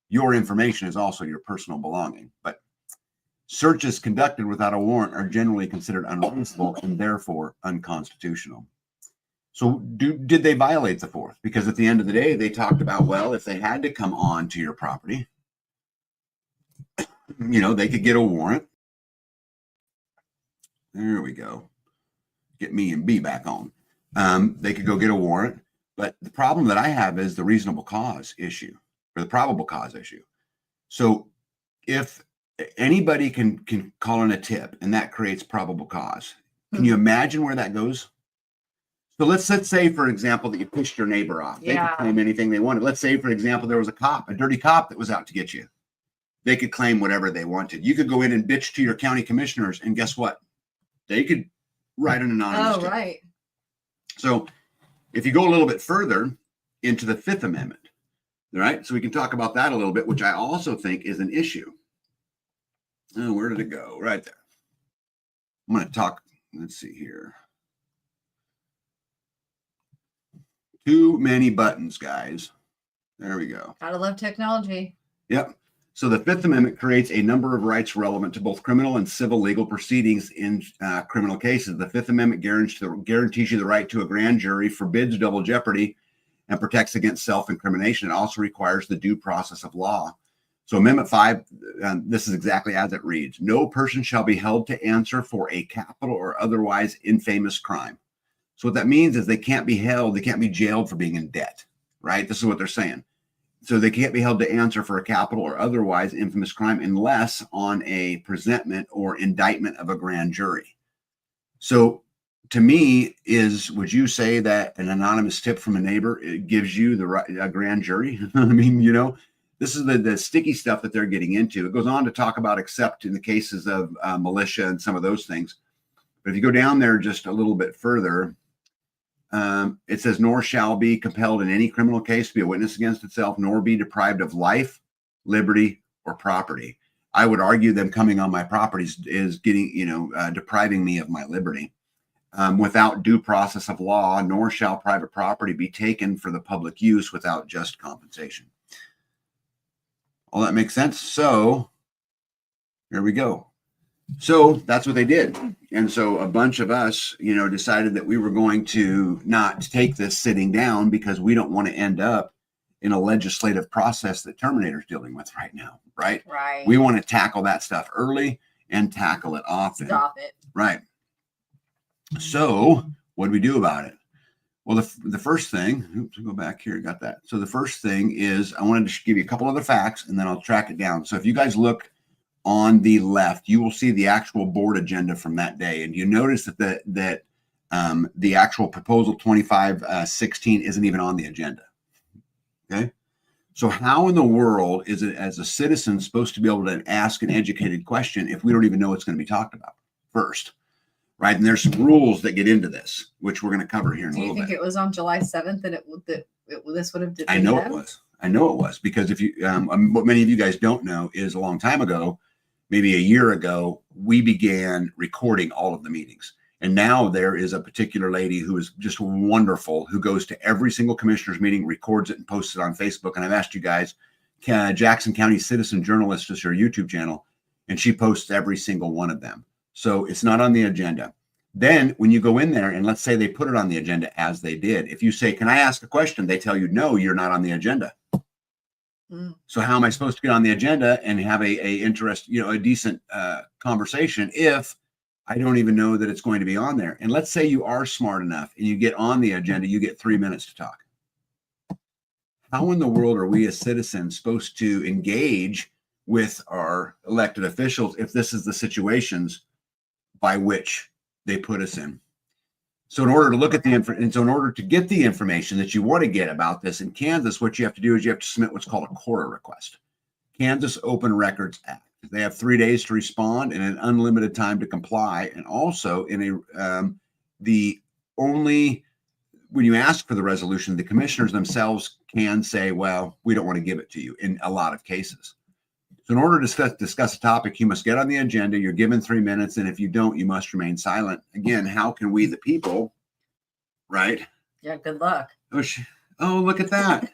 A: your information is also your personal belonging. But searches conducted without a warrant are generally considered unreasonable and therefore unconstitutional. So did they violate the Fourth? Because at the end of the day, they talked about, well, if they had to come on to your property, you know, they could get a warrant. There we go. Get me and B back on. They could go get a warrant. But the problem that I have is the reasonable cause issue or the probable cause issue. So if anybody can call in a tip and that creates probable cause, can you imagine where that goes? So let's say, for example, that you pissed your neighbor off. They could claim anything they wanted. Let's say, for example, there was a dirty cop that was out to get you. They could claim whatever they wanted. You could go in and bitch to your county commissioners, and guess what? They could write an anonymous tip.
B: Right.
A: So if you go a little bit further into the Fifth Amendment, right? So we can talk about that a little bit, which I also think is an issue. Oh, where did it go? Right there. I'm going to talk. Let's see here. Too many buttons, guys. There we go.
B: Gotta love technology.
A: Yep. So the Fifth Amendment creates a number of rights relevant to both criminal and civil legal proceedings in criminal cases. The Fifth Amendment guarantees you the right to a grand jury, forbids double jeopardy, and protects against self-incrimination. It also requires the due process of law. So Amendment 5, this is exactly as it reads. No person shall be held to answer for a capital or otherwise infamous crime. So what that means is they can't be held, they can't be jailed for being in debt, right? This is what they're saying. So they can't be held to answer for a capital or otherwise infamous crime unless on a presentment or indictment of a grand jury. So to me, would you say that an anonymous tip from a neighbor, it gives you the right, a grand jury? I mean, you know, this is the sticky stuff that they're getting into. It goes on to talk about except in the cases of militia and some of those things. But if you go down there just a little bit further, it says, nor shall be compelled in any criminal case to be a witness against itself, nor be deprived of life, liberty, or property. I would argue them coming on my properties is getting, depriving me of my liberty. Without due process of law, nor shall private property be taken for the public use without just compensation. All that makes sense. So here we go. So that's what they did. And so a bunch of us, decided that we were going to not take this sitting down because we don't want to end up in a legislative process that Terminator's dealing with right now, right?
B: Right.
A: We want to tackle that stuff early and tackle it often.
B: Stop it.
A: Right. So what do we do about it? Well, the first thing, oops, go back here, got that. So the first thing is I wanted to give you a couple other facts and then I'll track it down. So if you guys look on the left, you will see the actual board agenda from that day. And you notice that the actual proposal 2516 isn't even on the agenda. Okay. So how in the world is it as a citizen supposed to be able to ask an educated question if we don't even know what's going to be talked about first? Right. And there's some rules that get into this, which we're going to cover here in a little bit.
B: Do you think it was on July 7th and this would have
A: I know it was. I know it was because if you, what many of you guys don't know is a long time ago, maybe a year ago, we began recording all of the meetings. And now there is a particular lady who is just wonderful, who goes to every single commissioner's meeting, records it and posts it on Facebook. And I've asked you guys, Jackson County Citizen Journalist is her YouTube channel, and she posts every single one of them. So it's not on the agenda. Then when you go in there and let's say they put it on the agenda as they did, if you say, can I ask a question? They tell you, no, you're not on the agenda. So how am I supposed to get on the agenda and have a decent conversation if I don't even know that it's going to be on there? And let's say you are smart enough and you get on the agenda, you get 3 minutes to talk. How in the world are we as citizens supposed to engage with our elected officials if this is the situations by which they put us in? So in order to look at so in order to get the information that you want to get about this in Kansas, what you have to do is you have to submit what's called a CORA request. Kansas Open Records Act. They have 3 days to respond and an unlimited time to comply. And also when you ask for the resolution, the commissioners themselves can say, well, we don't want to give it to you in a lot of cases. So in order to discuss a topic, you must get on the agenda. You're given 3 minutes. And if you don't, you must remain silent. Again, how can we, the people, right?
B: Yeah, good luck.
A: Oh, look at that.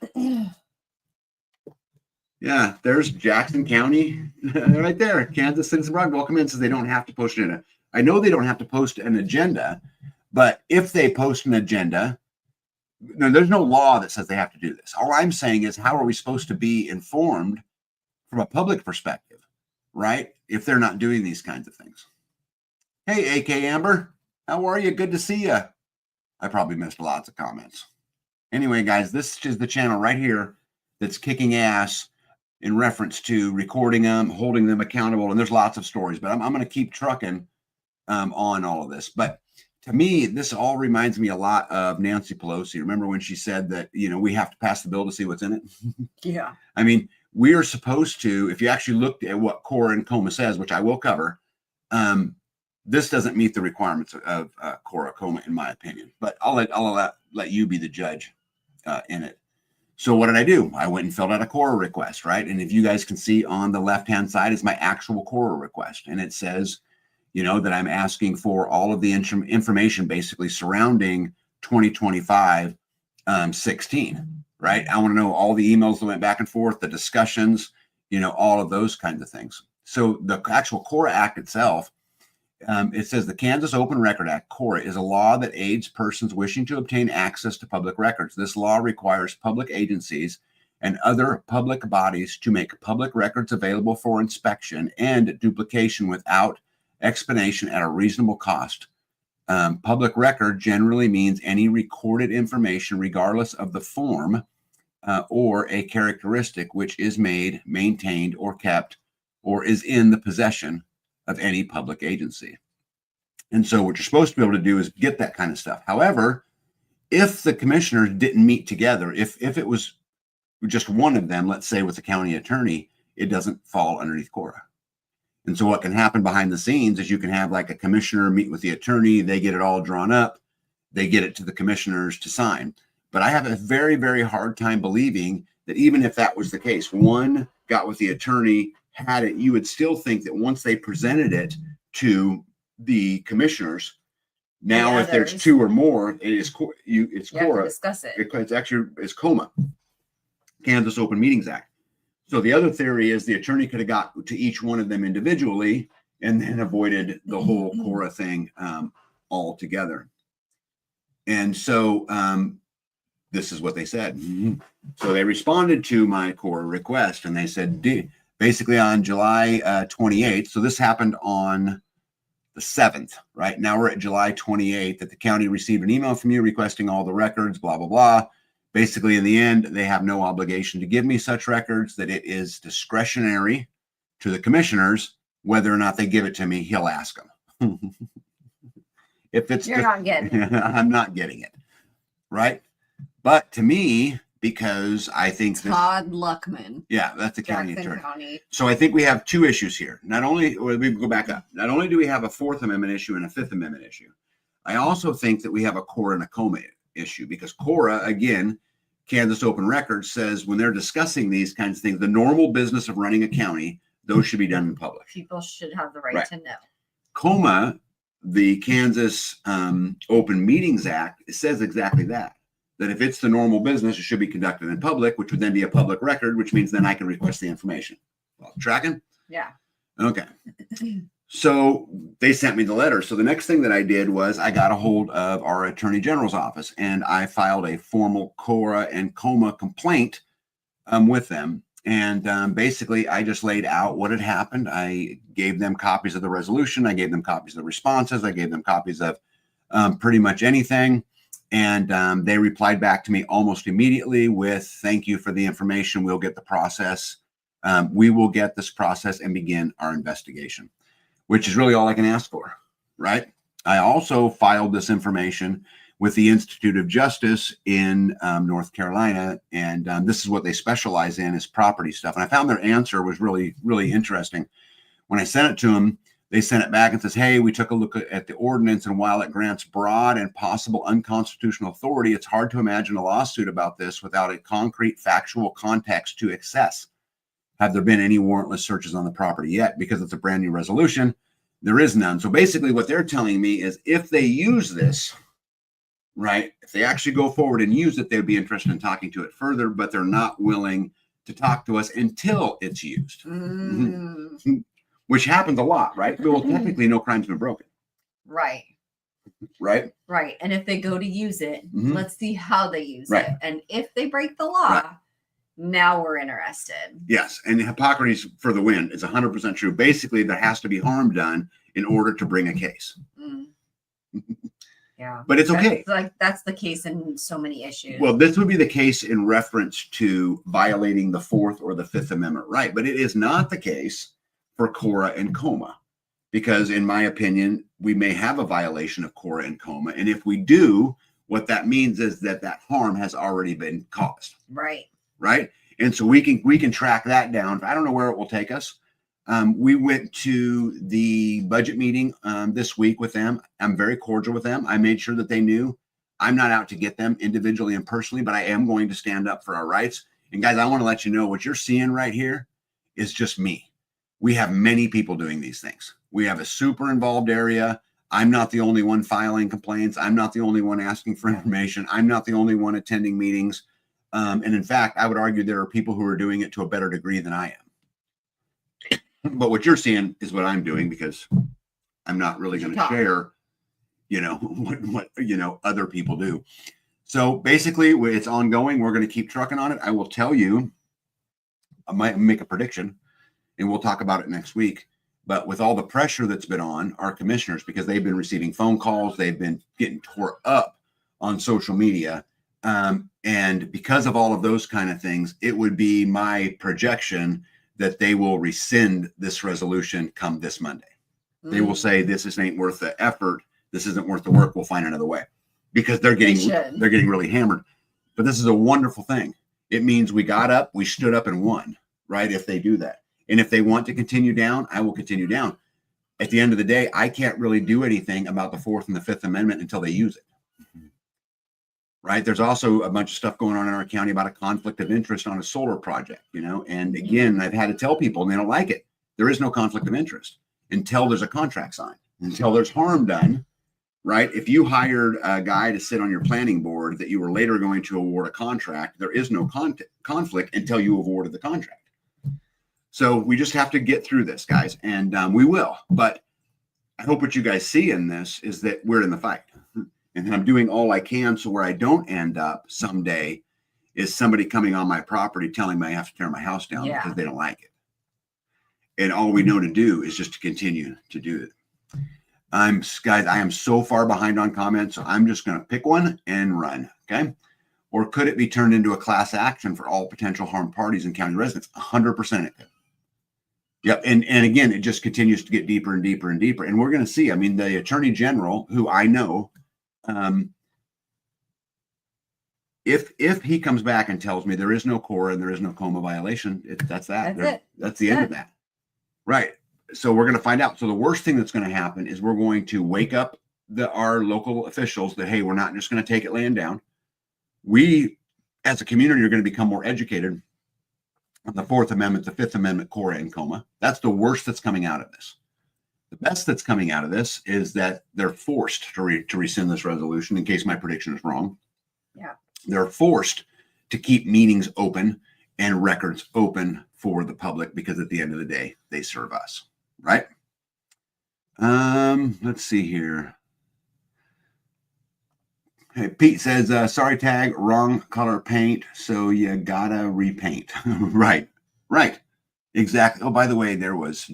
A: Yeah, there's Jackson County right there. Kansas Citizen Broad. Welcome in. Says they don't have to post it. I know they don't have to post an agenda, but if they post an agenda, no, there's no law that says they have to do this. All I'm saying is, how are we supposed to be informed from a public perspective, right? If they're not doing these kinds of things. Hey, AK Amber, how are you? Good to see you. I probably missed lots of comments. Anyway, guys, this is the channel right here that's kicking ass in reference to recording them, holding them accountable. And there's lots of stories, but I'm going to keep trucking on all of this. But to me, this all reminds me a lot of Nancy Pelosi. Remember when she said that, we have to pass the bill to see what's in it?
B: Yeah.
A: I mean, we are supposed to, if you actually looked at what CORA and COMA says, which I will cover, this doesn't meet the requirements of CORA, COMA, in my opinion. But I'll let you be the judge in it. So what did I do? I went and filled out a CORA request, right? And if you guys can see on the left-hand side is my actual CORA request. And it says, that I'm asking for all of the information basically surrounding 2025 16, right? I want to know all the emails that went back and forth, the discussions, all of those kinds of things. So the actual CORA Act itself, it says the Kansas Open Record Act, CORA, is a law that aids persons wishing to obtain access to public records. This law requires public agencies and other public bodies to make public records available for inspection and duplication without explanation at a reasonable cost. Public record generally means any recorded information, regardless of the form or a characteristic, which is made, maintained, or kept, or is in the possession of any public agency. And so what you're supposed to be able to do is get that kind of stuff. However, if the commissioners didn't meet together, if it was just one of them, let's say with the county attorney, it doesn't fall underneath CORA. And so what can happen behind the scenes is you can have like a commissioner meet with the attorney, they get it all drawn up, they get it to the commissioners to sign. But I have a very, very hard time believing that even if that was the case, one got with the attorney, had it, you would still think that once they presented it to the commissioners, now if there's two or more, it's CORA.
B: Discuss it.
A: It's COMA, Kansas Open Meetings Act. So the other theory is the attorney could have got to each one of them individually and then avoided the whole CORA thing altogether. And so this is what they said. So they responded to my CORA request and they said, basically on July 28th. So this happened on the 7th, right? Now we're at July 28th, that the county received an email from you requesting all the records, blah, blah, blah. Basically, in the end, they have no obligation to give me such records, that it is discretionary to the commissioners whether or not they give it to me. He'll ask them. If it's
B: You're not getting it.
A: I'm not getting it, right? But to me, because I think
B: Todd Luckman,
A: yeah, that's the county
B: Jackson
A: attorney.
B: County.
A: So I think we have two issues here. Not only, or we go back up, not only do we have a Fourth Amendment issue and a Fifth Amendment issue, I also think that we have a Cora and a Coma issue, because Cora, again, Kansas Open Records says when they're discussing these kinds of things, the normal business of running a county, those should be done in public.
B: People should have the right to know.
A: Coma, the Kansas Open Meetings Act, it says exactly that if it's the normal business, it should be conducted in public, which would then be a public record, which means then I can request the information. Well, tracking?
B: Yeah.
A: Okay. So they sent me the letter. So the next thing that I did was I got a hold of our Attorney General's office, and I filed a formal Cora and Coma complaint with them. And basically, I just laid out what had happened. I gave them copies of the resolution. I gave them copies of the responses. I gave them copies of pretty much anything. And they replied back to me almost immediately with, thank you for the information. We'll get the process. We will get this process and begin our investigation, which is really all I can ask for, right? I also filed this information with the Institute of Justice in North Carolina. And this is what they specialize in, is property stuff. And I found their answer was really, really interesting. When I sent it to them, they sent it back and says, hey, we took a look at the ordinance, and while it grants broad and possible unconstitutional authority, it's hard to imagine a lawsuit about this without a concrete factual context to access. Have there been any warrantless searches on the property yet? Because it's a brand new resolution, there is none. So basically what they're telling me is if they use this, right, if they actually go forward and use it, they'd be interested in talking to it further, but they're not willing to talk to us until it's used. Which happens a lot, right? Well, technically no crime's been broken.
B: Right.
A: Right?
B: Right. And if they go to use it, let's see how they use
A: Right.
B: it. And if they break the law, now we're interested.
A: Yes. And Hippocrates for the win is 100% true. Basically, there has to be harm done in order to bring a case.
B: Yeah.
A: But it's okay.
B: That's the case in so many issues.
A: Well, this would be the case in reference to violating the Fourth or the Fifth Amendment right. But it is not the case for Cora and Coma, because in my opinion, we may have a violation of Cora and Coma. And if we do, what that means is that harm has already been caused.
B: Right.
A: Right. And so we can track that down. I don't know where it will take us. We went to the budget meeting this week with them. I'm very cordial with them. I made sure that they knew I'm not out to get them individually and personally, but I am going to stand up for our rights. And guys, I want to let you know what you're seeing right here is just me. We have many people doing these things. We have a super involved area. I'm not the only one filing complaints. I'm not the only one asking for information. I'm not the only one attending meetings. And in fact, I would argue there are people who are doing it to a better degree than I am. But what you're seeing is what I'm doing, because I'm not really going to share, what other people do. So basically, it's ongoing. We're going to keep trucking on it. I will tell you, I might make a prediction, and we'll talk about it next week. But with all the pressure that's been on our commissioners, because they've been receiving phone calls, they've been getting tore up on social media. And because of all of those kind of things, it would be my projection that they will rescind this resolution come this Monday. They will say, this ain't worth the effort. This isn't worth the work. We'll find another way, because they're getting really hammered. But this is a wonderful thing. It means we got up, we stood up and won, right? If they do that. And if they want to continue down, I will continue down. At the end of the day, I can't really do anything about the Fourth and the Fifth Amendment until they use it. Right. There's also a bunch of stuff going on in our county about a conflict of interest on a solar project, and again, I've had to tell people, and they don't like it. There is no conflict of interest until there's a contract signed, until there's harm done. Right. If you hired a guy to sit on your planning board that you were later going to award a contract, there is no conflict until you awarded the contract. So we just have to get through this, guys, and we will. But I hope what you guys see in this is that we're in the fight. And I'm doing all I can, so where I don't end up someday is somebody coming on my property telling me I have to tear my house down because they don't like it. And all we know to do is just to continue to do it. Guys, I am so far behind on comments, so I'm just going to pick one and run. Okay. Or could it be turned into a class action for all potential harmed parties and county residents? 100% it could. Yep. And again, it just continues to get deeper and deeper and deeper. And we're going to see, I mean, the attorney general, who I know, if he comes back and tells me there is no core and there is no coma violation, that's that. That's the end of that. Right. So we're going to find out. So the worst thing that's going to happen is we're going to wake up our local officials that, hey, we're not just going to take it laying down. We, as a community, are going to become more educated on the Fourth Amendment, the Fifth Amendment, core and coma. That's the worst that's coming out of this. The best that's coming out of this is that they're forced to rescind this resolution, in case my prediction is wrong.
B: Yeah. They're
A: forced to keep meetings open and records open for the public, because at the end of the day, they serve us, right? Let's see here. Hey, Pete says, sorry, tag, wrong color paint, so you gotta repaint. Right. Exactly. Oh, by the way, there was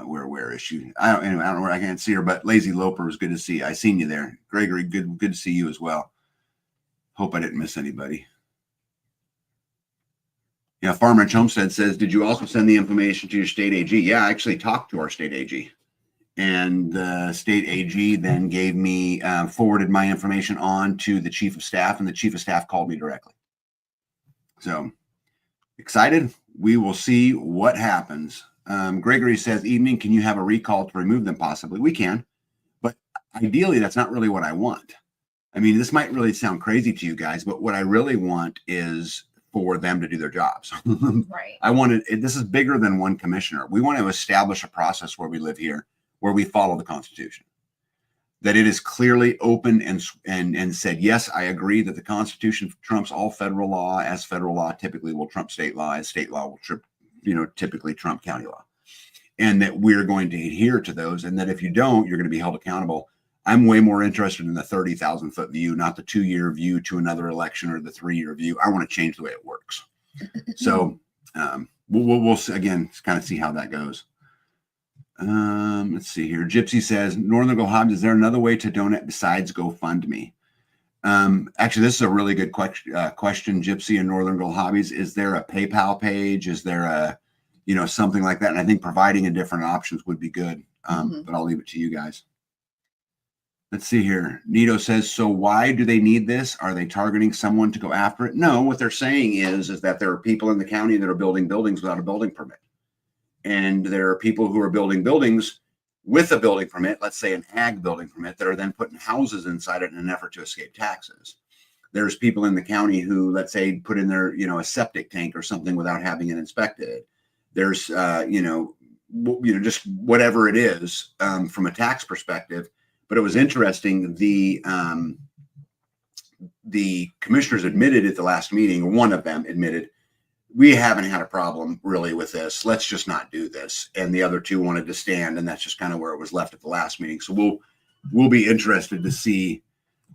A: where is she? I don't know where, I can't see her, but Lazy Loper was good to see. I seen you there. Gregory, good to see you as well. Hope I didn't miss anybody. Yeah, Farmer Homestead says, did you also send the information to your state AG? Yeah, I actually talked to our state AG. And the state AG then gave me, forwarded my information on to the chief of staff, and the chief of staff called me directly. So excited. We will see what happens. Gregory says, evening, can you have a recall to remove them? Possibly. We can, but ideally that's not really what I want. I mean, this might really sound crazy to you guys, but what I really want is for them to do their jobs.
B: Right.
A: This is bigger than one commissioner. We want to establish a process where we live here, where we follow the Constitution, that it is clearly open and said, yes, I agree that the Constitution trumps all federal law, as federal law typically will trump state law, as state law will typically trump county law, and that we're going to adhere to those, and that if you don't, you're going to be held accountable. I'm way more interested in the 30,000 foot view, not the 2-year view to another election or the 3-year view. I want to change the way it works. So we'll again kind of see how that goes. Let's see here. Gypsy says, Northern Go Hobbies, is there another way to donate besides GoFundMe? Actually, this is a really good question, Gypsy and Northern Go Hobbies. Is there a PayPal page? Is there a, something like that? And I think providing a different options would be good. But I'll leave it to you guys. Let's see here. Nito says, so why do they need this? Are they targeting someone to go after it? No, what they're saying is that there are people in the county that are building buildings without a building permit. And there are people who are building buildings with a building permit, let's say an ag building permit, that are then putting houses inside it in an effort to escape taxes. There's people in the county who, let's say, put in their, a septic tank or something without having it inspected. There's, just whatever it is from a tax perspective. But it was interesting. The commissioners admitted at the last meeting, one of them admitted, we haven't had a problem really with this. Let's just not do this. And the other two wanted to stand, and that's just kind of where it was left at the last meeting. So we'll be interested to see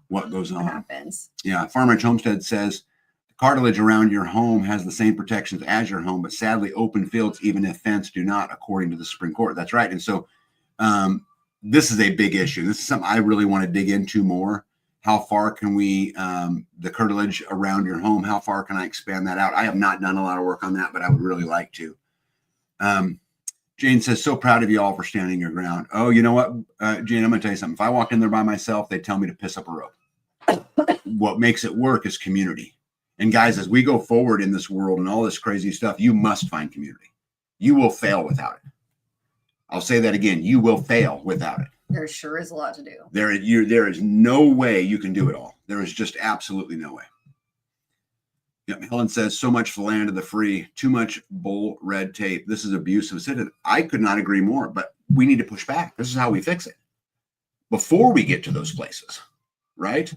A: what goes on.
B: What happens.
A: Yeah. Farmer Homestead says, the cartilage around your home has the same protections as your home, but sadly open fields, even if fenced, do not, according to the Supreme Court. That's right. And so this is a big issue. This is something I really want to dig into more. How far can we, the curtilage around your home, how far can I expand that out? I have not done a lot of work on that, but I would really like to. Jane says, so proud of you all for standing your ground. Oh, you know what, Jane, I'm going to tell you something. If I walked in there by myself, they'd tell me to piss up a rope. What makes it work is community. And guys, as we go forward in this world and all this crazy stuff, you must find community. You will fail without it. I'll say that again. You will fail without it.
B: There sure is a lot to do.
A: There is no way you can do it all. There is just absolutely no way. Yep. Helen says, so much for the land of the free, too much bull red tape. This is abusive citizen. I could not agree more, but we need to push back. This is how we fix it before we get to those places, right?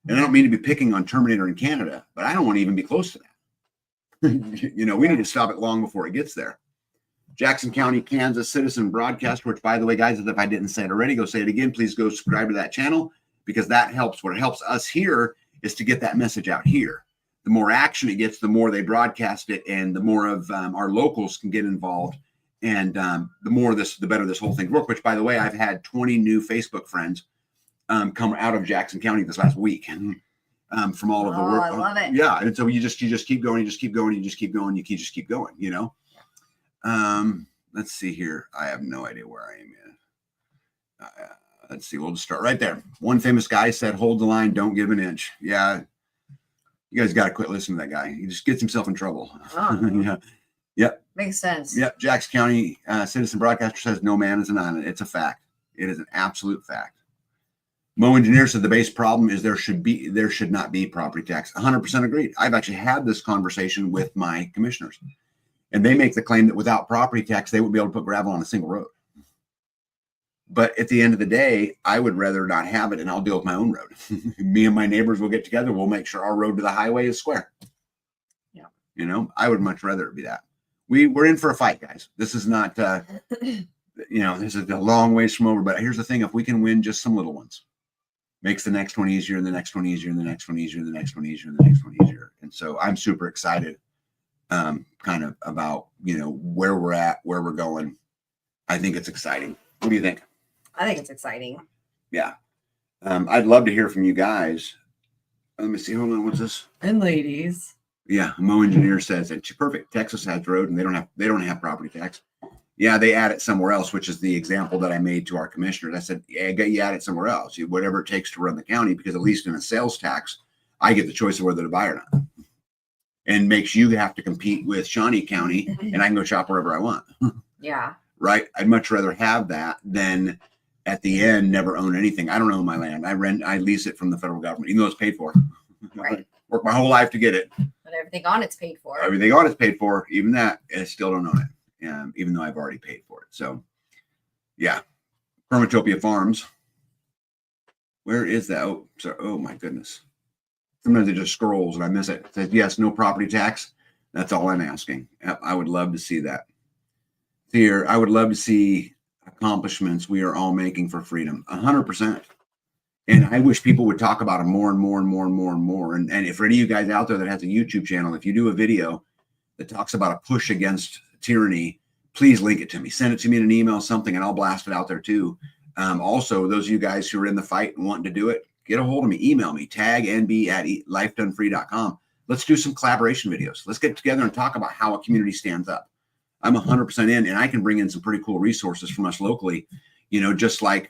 A: And I don't mean to be picking on Terminator in Canada, but I don't want to even be close to that. We need to stop it long before it gets there. Jackson County, Kansas Citizen Broadcaster, which, by the way, guys, if I didn't say it already, go say it again. Please go subscribe to that channel, because that helps. What helps us here is to get that message out here. The more action it gets, the more they broadcast it, and the more of our locals can get involved And the more this, the better this whole thing works. Which, by the way, I've had 20 new Facebook friends come out of Jackson County this last week, and from all of the work.
B: I love it.
A: Yeah, and so you just keep going, you just keep going, you just keep going, just keep going. You know. Let's see here. I have no idea where I am in. Let's see. We'll just start right there. One famous guy said, "Hold the line, don't give an inch." Yeah, you guys got to quit listening to that guy. He just gets himself in trouble.
B: Oh.
A: Yeah. Yep.
B: Makes sense.
A: Yep. Jackson County citizen broadcaster says no man is an island. It's a fact. It is an absolute fact. Mo Engineer said the base problem is there should not be property tax. 100% agreed. I've actually had this conversation with my commissioners, and they make the claim that without property tax, they would be able to put gravel on a single road. But at the end of the day, I would rather not have it, and I'll deal with my own road. Me and my neighbors will get together. We'll make sure our road to the highway is square.
B: Yeah.
A: You know, I would much rather it be that. We're in for a fight, guys. This is not, this is a long ways from over. But here's the thing: if we can win just some little ones, makes the next one easier, and the next one easier, and the next one easier, and the next one easier, and the next one easier. And so I'm super excited, kind of about where we're at, where we're going. I think it's exciting. What do you think?
B: I think it's exciting.
A: Yeah. I'd love to hear from you guys. Let me see. Hold on. What's this?
B: And ladies.
A: Yeah. Mo Engineer says it's perfect. Texas has road and they don't have property tax. Yeah. They add it somewhere else, which is the example that I made to our commissioners. I said, yeah, you add it somewhere else, whatever it takes to run the county, because at least in a sales tax, I get the choice of whether to buy or not, and makes you have to compete with Shawnee County, and I can go shop wherever I want.
B: Yeah.
A: Right. I'd much rather have that than at the end never own anything. I don't own my land. I lease it from the federal government, even though it's paid for.
B: Right.
A: Work my whole life to get it.
B: But everything on it's paid for.
A: Everything on it's paid for. Even that, I still don't own it, even though I've already paid for it. So, yeah. Permatopia Farms. Where is that? Oh, sorry. Oh my goodness. Sometimes it just scrolls and I miss it. It says, yes, no property tax. That's all I'm asking. I would love to see that. Here, I would love to see accomplishments we are all making for freedom. 100%. And I wish people would talk about it more and more and more and more and more. And if for any of you guys out there that has a YouTube channel, if you do a video that talks about a push against tyranny, please link it to me. Send it to me in an email, something, and I'll blast it out there too. Also, those of you guys who are in the fight and wanting to do it, get a hold of me. Email me, tagnb@lifedonefree.com. Let's do some collaboration videos. Let's get together and talk about how a community stands up. I'm 100% in, and I can bring in some pretty cool resources from us locally, just like,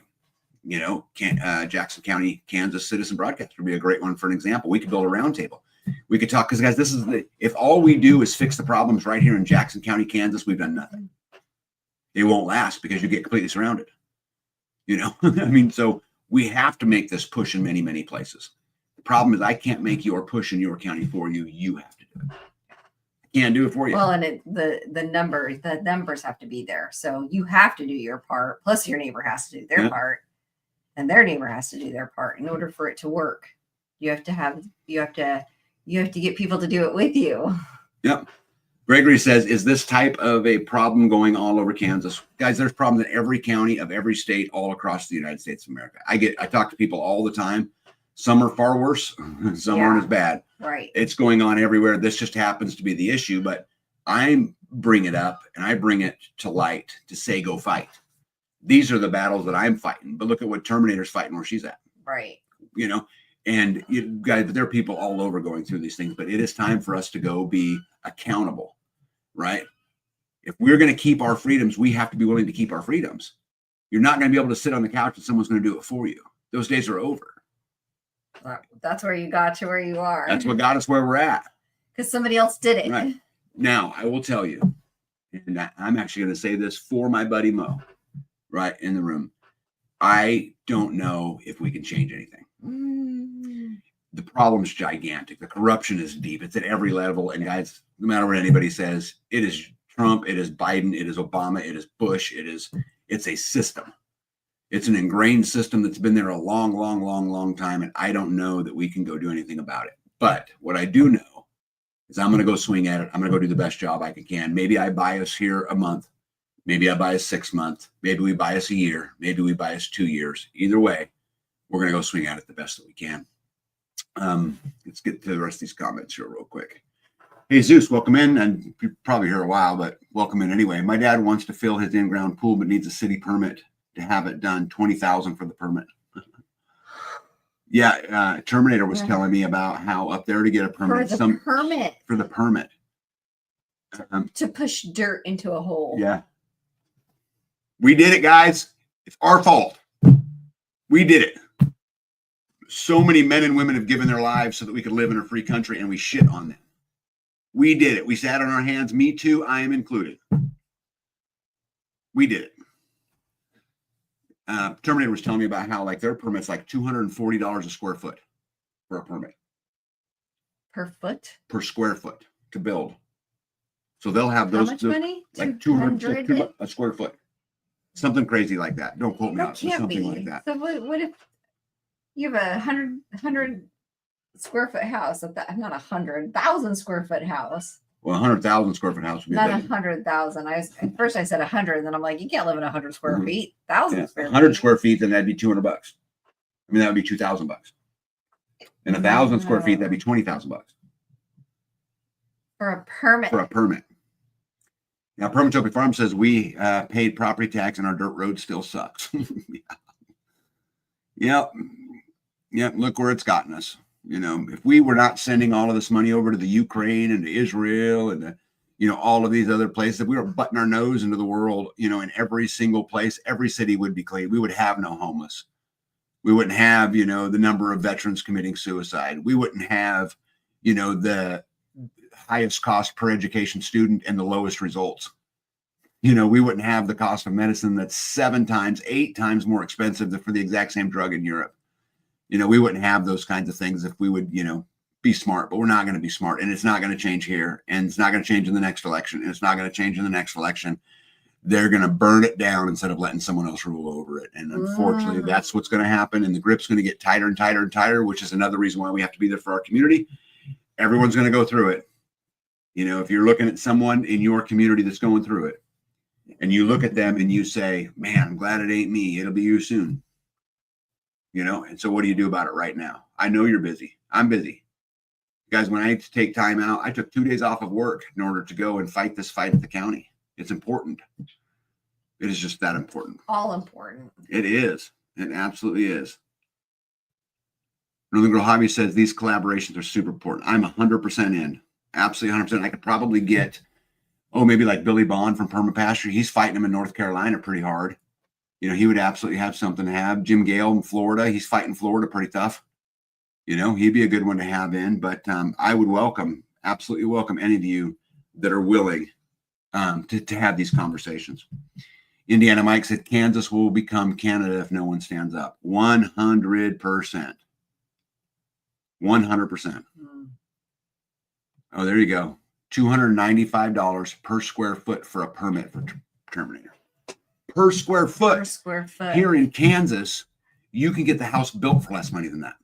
A: Jackson County, Kansas Citizen Broadcaster would be a great one for an example. We could build a roundtable. We could talk, because guys, if all we do is fix the problems right here in Jackson County, Kansas, we've done nothing. It won't last because you get completely surrounded. So we have to make this push in many, many places. The problem is I can't make your push in your county for you. You have to do it. Can't do it for you.
B: Well, and the numbers have to be there. So you have to do your part. Plus your neighbor has to do their part, and their neighbor has to do their part in order for it to work. You have to get people to do it with you. Yep.
A: Gregory says, is this type of a problem going all over Kansas? Guys, there's problems in every county of every state all across the United States of America. I talk to people all the time. Some are far worse. Some aren't as bad.
B: Right.
A: It's going on everywhere. This just happens to be the issue, but I bring it up and I bring it to light to say, go fight. These are the battles that I'm fighting, but look at what Terminator's fighting where she's at.
B: Right.
A: And you guys, there are people all over going through these things, but it is time for us to go be accountable, right? If we're going to keep our freedoms, we have to be willing to keep our freedoms. You're not going to be able to sit on the couch and someone's going to do it for you. Those days are over.
B: That's where you got to where you are.
A: That's what got us where we're at.
B: Because somebody else did it.
A: Right. Now, I will tell you, and I'm actually going to say this for my buddy Mo, right in the room. I don't know if we can change anything. The problem's gigantic. The corruption is deep. It's at every level. And guys, no matter what anybody says, it is Trump, it is Biden, it is Obama, it is Bush, it's a system. It's an ingrained system that's been there a long, long, long, long time. And I don't know that we can go do anything about it. But what I do know is I'm going to go swing at it. I'm going to go do the best job I can. Maybe I buy us here a month. Maybe I buy us 6 months. Maybe we buy us a year. Maybe we buy us 2 years. Either way, we're going to go swing at it the best that we can. Let's get to the rest of these comments here real quick. Hey, Zeus, welcome in. And you're probably here a while, but welcome. welcome in anyway. My dad wants to fill his in-ground pool, but needs a city permit to have it done. $20,000 for the permit. Yeah, Terminator was telling me about how up there to get a permit
B: For the permit
A: for the permit
B: to push dirt into a hole.
A: Yeah, we did it, guys. It's our fault. We did it. So many men and women have given their lives so that we could live in a free country, and we shit on them. We did it. We sat on our hands. Me too. I am included. We did it. Terminator was telling me about how like their permit's like $240 a square foot for a permit.
B: Per
A: square foot to build. So they'll have those.
B: How much money?
A: Like 200 a square foot. Something crazy like that. Don't quote me on
B: That can't
A: something
B: be.
A: like that.
B: So what if you have 100 square foot house? Not 100,000 square foot house.
A: Well, 100,000 square foot house would be
B: Not
A: better.
B: 100,000. At first I said 100, and then I'm like, you can't live in 100 square feet. 1,000 square
A: 100
B: feet.
A: square feet, then that'd be $200. I mean, that would be $2,000. And 1,000 square feet, that'd be $20,000
B: for a permit.
A: For a permit. Now, Permatopia Farm says we paid property tax and our dirt road still sucks. Yep. Look where it's gotten us. You know, if we were not sending all of this money over to the Ukraine and to Israel and all of these other places, if we were butting our nose into the world, in every single place, every city would be clean. We would have no homeless. We wouldn't have, the number of veterans committing suicide. We wouldn't have, the highest cost per education student and the lowest results. We wouldn't have the cost of medicine that's 7 times, 8 times more expensive for the exact same drug in Europe. We wouldn't have those kinds of things if we would, be smart, but we're not going to be smart, and it's not going to change here, and it's not going to change in the next election, and it's not going to change in the next election. They're going to burn it down instead of letting someone else rule over it. And unfortunately, that's what's going to happen. And the grip's going to get tighter and tighter and tighter, which is another reason why we have to be there for our community. Everyone's going to go through it. If you're looking at someone in your community that's going through it, and you look at them and you say, man, I'm glad it ain't me. It'll be you soon. And so what do you do about it right now? I know you're busy. I'm busy. Guys, when I had to take time out, I took 2 days off of work in order to go and fight this fight at the county. It's important. It is just that important.
B: All important.
A: It is. It absolutely is. Northern Girl Hobby says these collaborations are super important. I'm 100% in. Absolutely 100%. I could probably get, maybe like Billy Bond from Permapasture. He's fighting them in North Carolina pretty hard. He would absolutely have something to have. Jim Gale in Florida. He's fighting Florida pretty tough. He'd be a good one to have in. But I would absolutely welcome any of you that are willing to have these conversations. Indiana Mike said Kansas will become Canada if no one stands up. 100%. 100%. Oh, there you go. $295 per square foot for a permit for Terminator. Per square foot.
B: Per square foot.
A: Here in Kansas, you can get the house built for less money than that.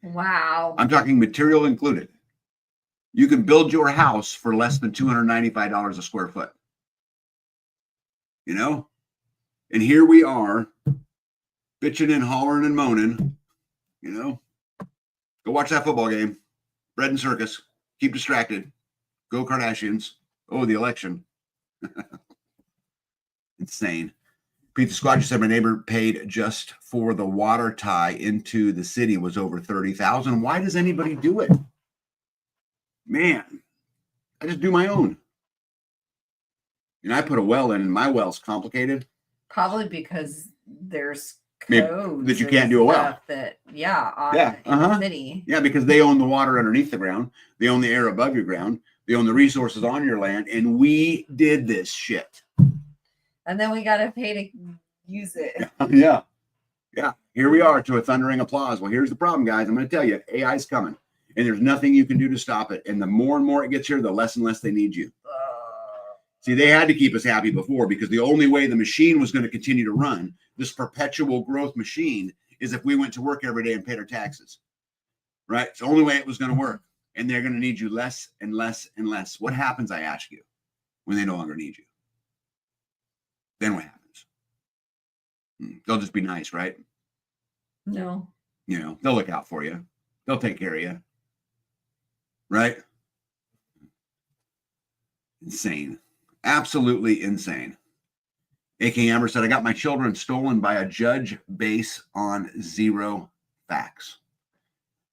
B: Wow.
A: I'm talking material included. You can build your house for less than $295 a square foot. And here we are bitching and hollering and moaning, go watch that football game, bread and circus, keep distracted, go Kardashians. Oh, the election. Insane. Pizza Squad just said my neighbor paid just for the water tie into the city was over $30,000. Why does anybody do it? Man, I just do my own. I put a well in, and my well's complicated.
B: Probably because there's codes
A: that you can't do a well.
B: In the city.
A: Yeah, because they own the water underneath the ground. They own the air above your ground. They own the resources on your land, and we did this shit.
B: And then we got to pay to use it.
A: Yeah. Here we are to a thundering applause. Well, here's the problem, guys. I'm going to tell you, AI's coming, and there's nothing you can do to stop it. And the more and more it gets here, the less and less they need you. See, they had to keep us happy before, because the only way the machine was going to continue to run, this perpetual growth machine, is if we went to work every day and paid our taxes. Right? It's the only way it was going to work. And they're going to need you less and less and less. What happens, I ask you, when they no longer need you? Then what happens? They'll just be nice, right?
B: No.
A: They'll look out for you. They'll take care of you. Right? Insane. Absolutely insane. AK Amber said, I got my children stolen by a judge based on zero facts.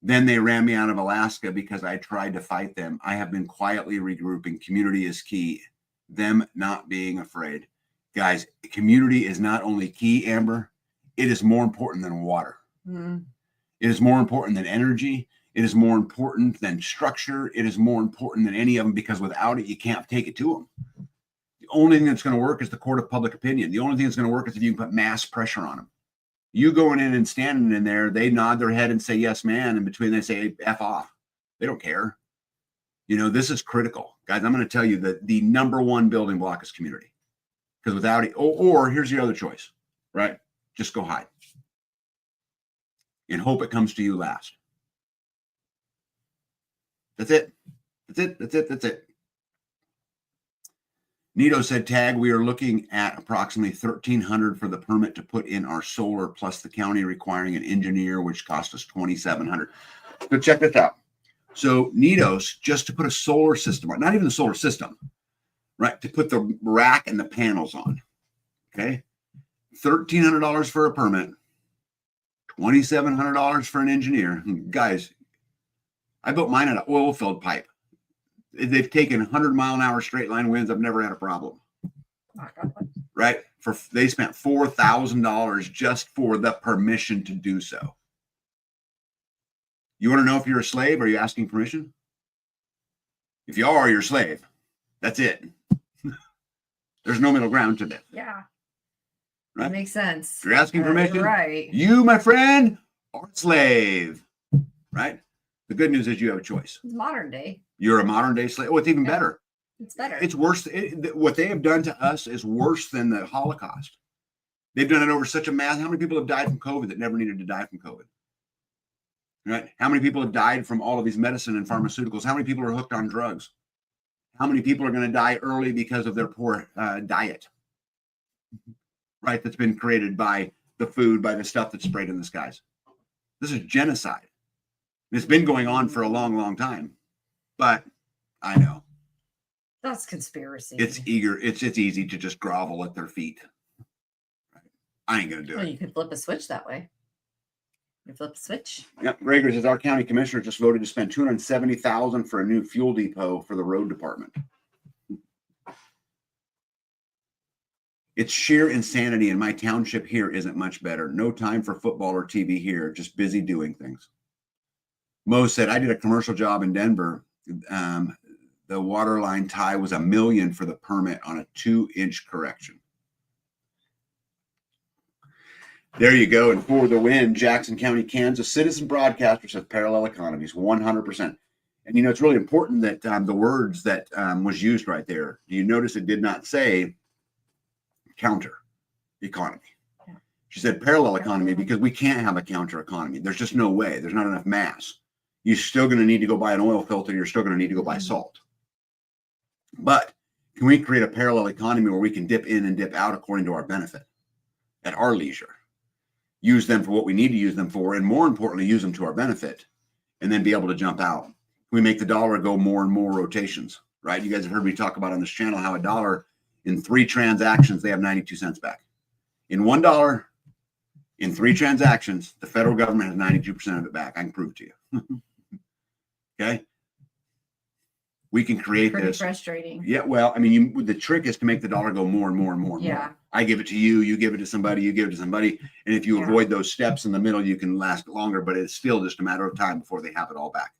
A: Then they ran me out of Alaska because I tried to fight them. I have been quietly regrouping. Community is key. Them not being afraid. Guys, community is not only key, Amber, it is more important than water.
B: Mm.
A: It is more important than energy. It is more important than structure. It is more important than any of them, because without it, you can't take it to them. The only thing that's going to work is the court of public opinion. The only thing that's going to work is if you can put mass pressure on them. You going in and standing in there, they nod their head and say, yes, man. In between, they say, F off. They don't care. This is critical. Guys, I'm going to tell you that the number one building block is community. Because without it, or here's your other choice, right? Just go hide. And hope it comes to you last. That's it. That's it. Nito said, tag, we are looking at approximately $1,300 for the permit to put in our solar, plus the county requiring an engineer, which cost us $2,700. So check this out. So Nito's, just to put a solar system on, not even the solar system, right? To put the rack and the panels on. Okay. $1,300 for a permit, $2,700 for an engineer. Guys, I built mine at an oil-filled pipe. They've taken 100-mile-an-hour straight line winds. I've never had a problem. Right? They spent $4,000 just for the permission to do so. You want to know if you're a slave? Are you asking permission? If you are, you're a slave. That's it. There's no middle ground to this.
B: Yeah.
A: Right?
B: That makes sense.
A: If you're asking permission,
B: right.
A: You, my friend, are a slave. Right? The good news is you have a choice.
B: It's modern day.
A: You're a modern day slave. Oh, it's even better.
B: It's better.
A: It's worse. What they have done to us is worse than the Holocaust. They've done it over such a mass. How many people have died from COVID that never needed to die from COVID? Right? How many people have died from all of these medicine and pharmaceuticals? How many people are hooked on drugs? How many people are going to die early because of their poor diet? Right? That's been created by the food, by the stuff that's sprayed in the skies. This is genocide. It's been going on for a long, long time. But I know.
B: That's conspiracy.
A: It's easy to just grovel at their feet. Right? I ain't going to do it.
B: You could flip a switch that way. You flip a switch.
A: Yep. Gregory says, our county commissioner just voted to spend $270,000 for a new fuel depot for the road department. It's sheer insanity, and my township here isn't much better. No time for football or TV here, just busy doing things. Mo said, I did a commercial job in Denver. The water line tie was $1 million for the permit on a 2-inch correction. There you go. And for the win, Jackson County, Kansas, Citizen Broadcaster says parallel economies, 100%. And, it's really important that the words that was used right there, do you notice it did not say counter economy? Yeah. She said parallel economy because we can't have a counter economy. There's just no way. There's not enough mass. You're still going to need to go buy an oil filter. You're still going to need to go buy salt. But can we create a parallel economy where we can dip in and dip out according to our benefit at our leisure? Use them for what we need to use them for, and more importantly, use them to our benefit, and then be able to jump out. Can we make the dollar go more and more rotations, right? You guys have heard me talk about on this channel how a dollar in 3 transactions, they have 92 cents back. In $1, in 3 transactions, the federal government has 92% of it back. I can prove it to you. Okay. We can create
B: Pretty
A: this.
B: Frustrating.
A: Yeah. Well, I mean, the trick is to make the dollar go more and more and more and more. I give it to you, you give it to somebody, you give it to somebody. And if you avoid those steps in the middle, you can last longer, but it's still just a matter of time before they have it all back.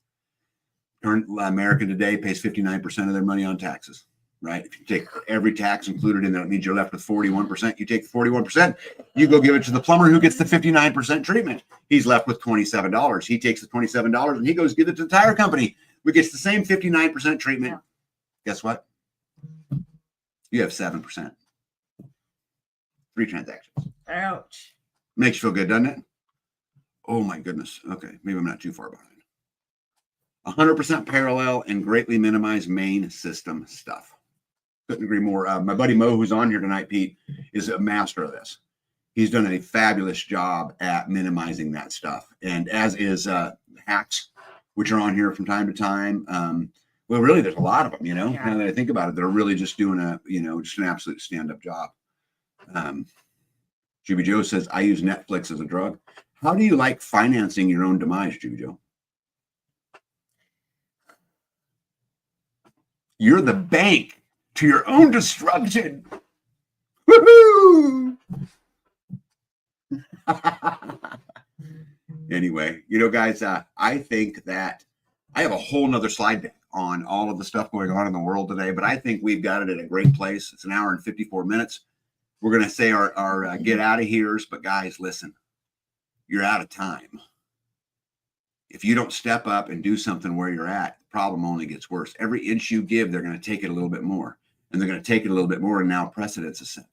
A: Current America today pays 59% of their money on taxes, right? If you take every tax included in there, it means you're left with 41%. You take 41%, you go give it to the plumber who gets the 59% treatment. He's left with $27. He takes the $27 and he goes give it to the tire company, who gets the same 59% treatment. Yeah. Guess what? You have 7%. 3 transactions.
B: Ouch.
A: Makes you feel good, doesn't it? Oh my goodness. Okay, maybe I'm not too far behind. 100% parallel and greatly minimize main system stuff. Couldn't agree more. My buddy Mo, who's on here tonight, Pete, is a master of this. He's done a fabulous job at minimizing that stuff. And as is Hacks, which are on here from time to time. Well, really, there's a lot of them,
B: Yeah.
A: now that I think about it, that are really just doing just an absolute stand-up job. Juby Joe says, I use Netflix as a drug. How do you like financing your own demise, Juby Joe? You're the bank to your own destruction. Woohoo! Anyway, guys, I think that I have a whole nother slide deck on all of the stuff going on in the world today, but I think we've got it at a great place. It's an hour and 54 minutes. We're going to say our get out of here's, but guys, listen, you're out of time. If you don't step up and do something where you're at, the problem only gets worse. Every inch you give, they're going to take it a little bit more, and they're going to take it a little bit more. And now precedents are set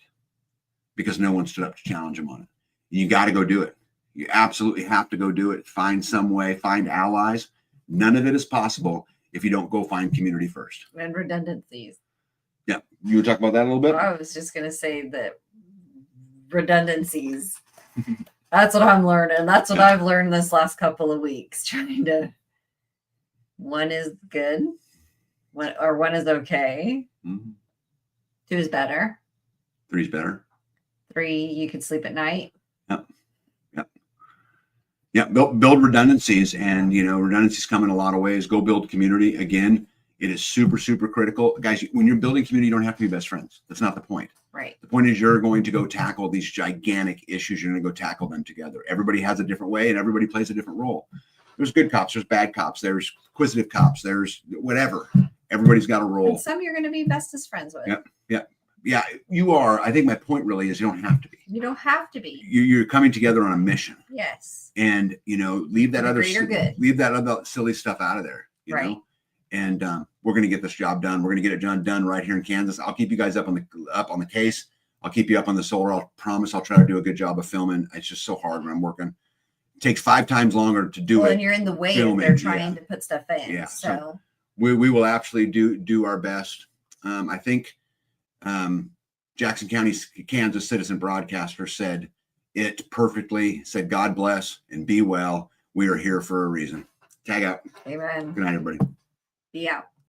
A: because no one stood up to challenge them on it. You got to go do it. You absolutely have to go do it. Find some way, find allies. None of it is possible if you don't go find community first.
B: And redundancies.
A: Yeah. You would talk about that a little bit?
B: I was just going to say that redundancies. That's what I'm learning. That's what I've learned this last couple of weeks. Trying to, one is good, one is okay.
A: Mm-hmm.
B: 2 is better.
A: 3 is better.
B: 3, you could sleep at night.
A: Yeah, build redundancies, and redundancies come in a lot of ways. Go build community. Again, it is super, super critical. Guys, when you're building community, you don't have to be best friends. That's not the point.
B: Right.
A: The point is you're going to go tackle these gigantic issues. You're going to go tackle them together. Everybody has a different way, and everybody plays a different role. There's good cops, there's bad cops, there's inquisitive cops, there's whatever. Everybody's got a role.
B: And some you're going to be bestest friends with.
A: Yeah, you are. I think my point really is you don't have to be.
B: You don't have to be.
A: You're coming together on a mission.
B: Yes.
A: And leave that
B: good.
A: other silly stuff out of there. You know? And we're going to get this job done. We're going to get it done right here in Kansas. I'll keep you guys up on the case. I'll keep you up on the solar. I'll promise I'll try to do a good job of filming. It's just so hard when I'm working. It takes 5 times longer to do it.
B: And you're in the way if they're trying to put stuff in.
A: Yeah.
B: So
A: we will absolutely do our best. I think Jackson County, Kansas citizen broadcaster said it perfectly, said, God bless and be well. We are here for a reason. Tag out.
B: Amen.
A: Good night, everybody.
B: Be out.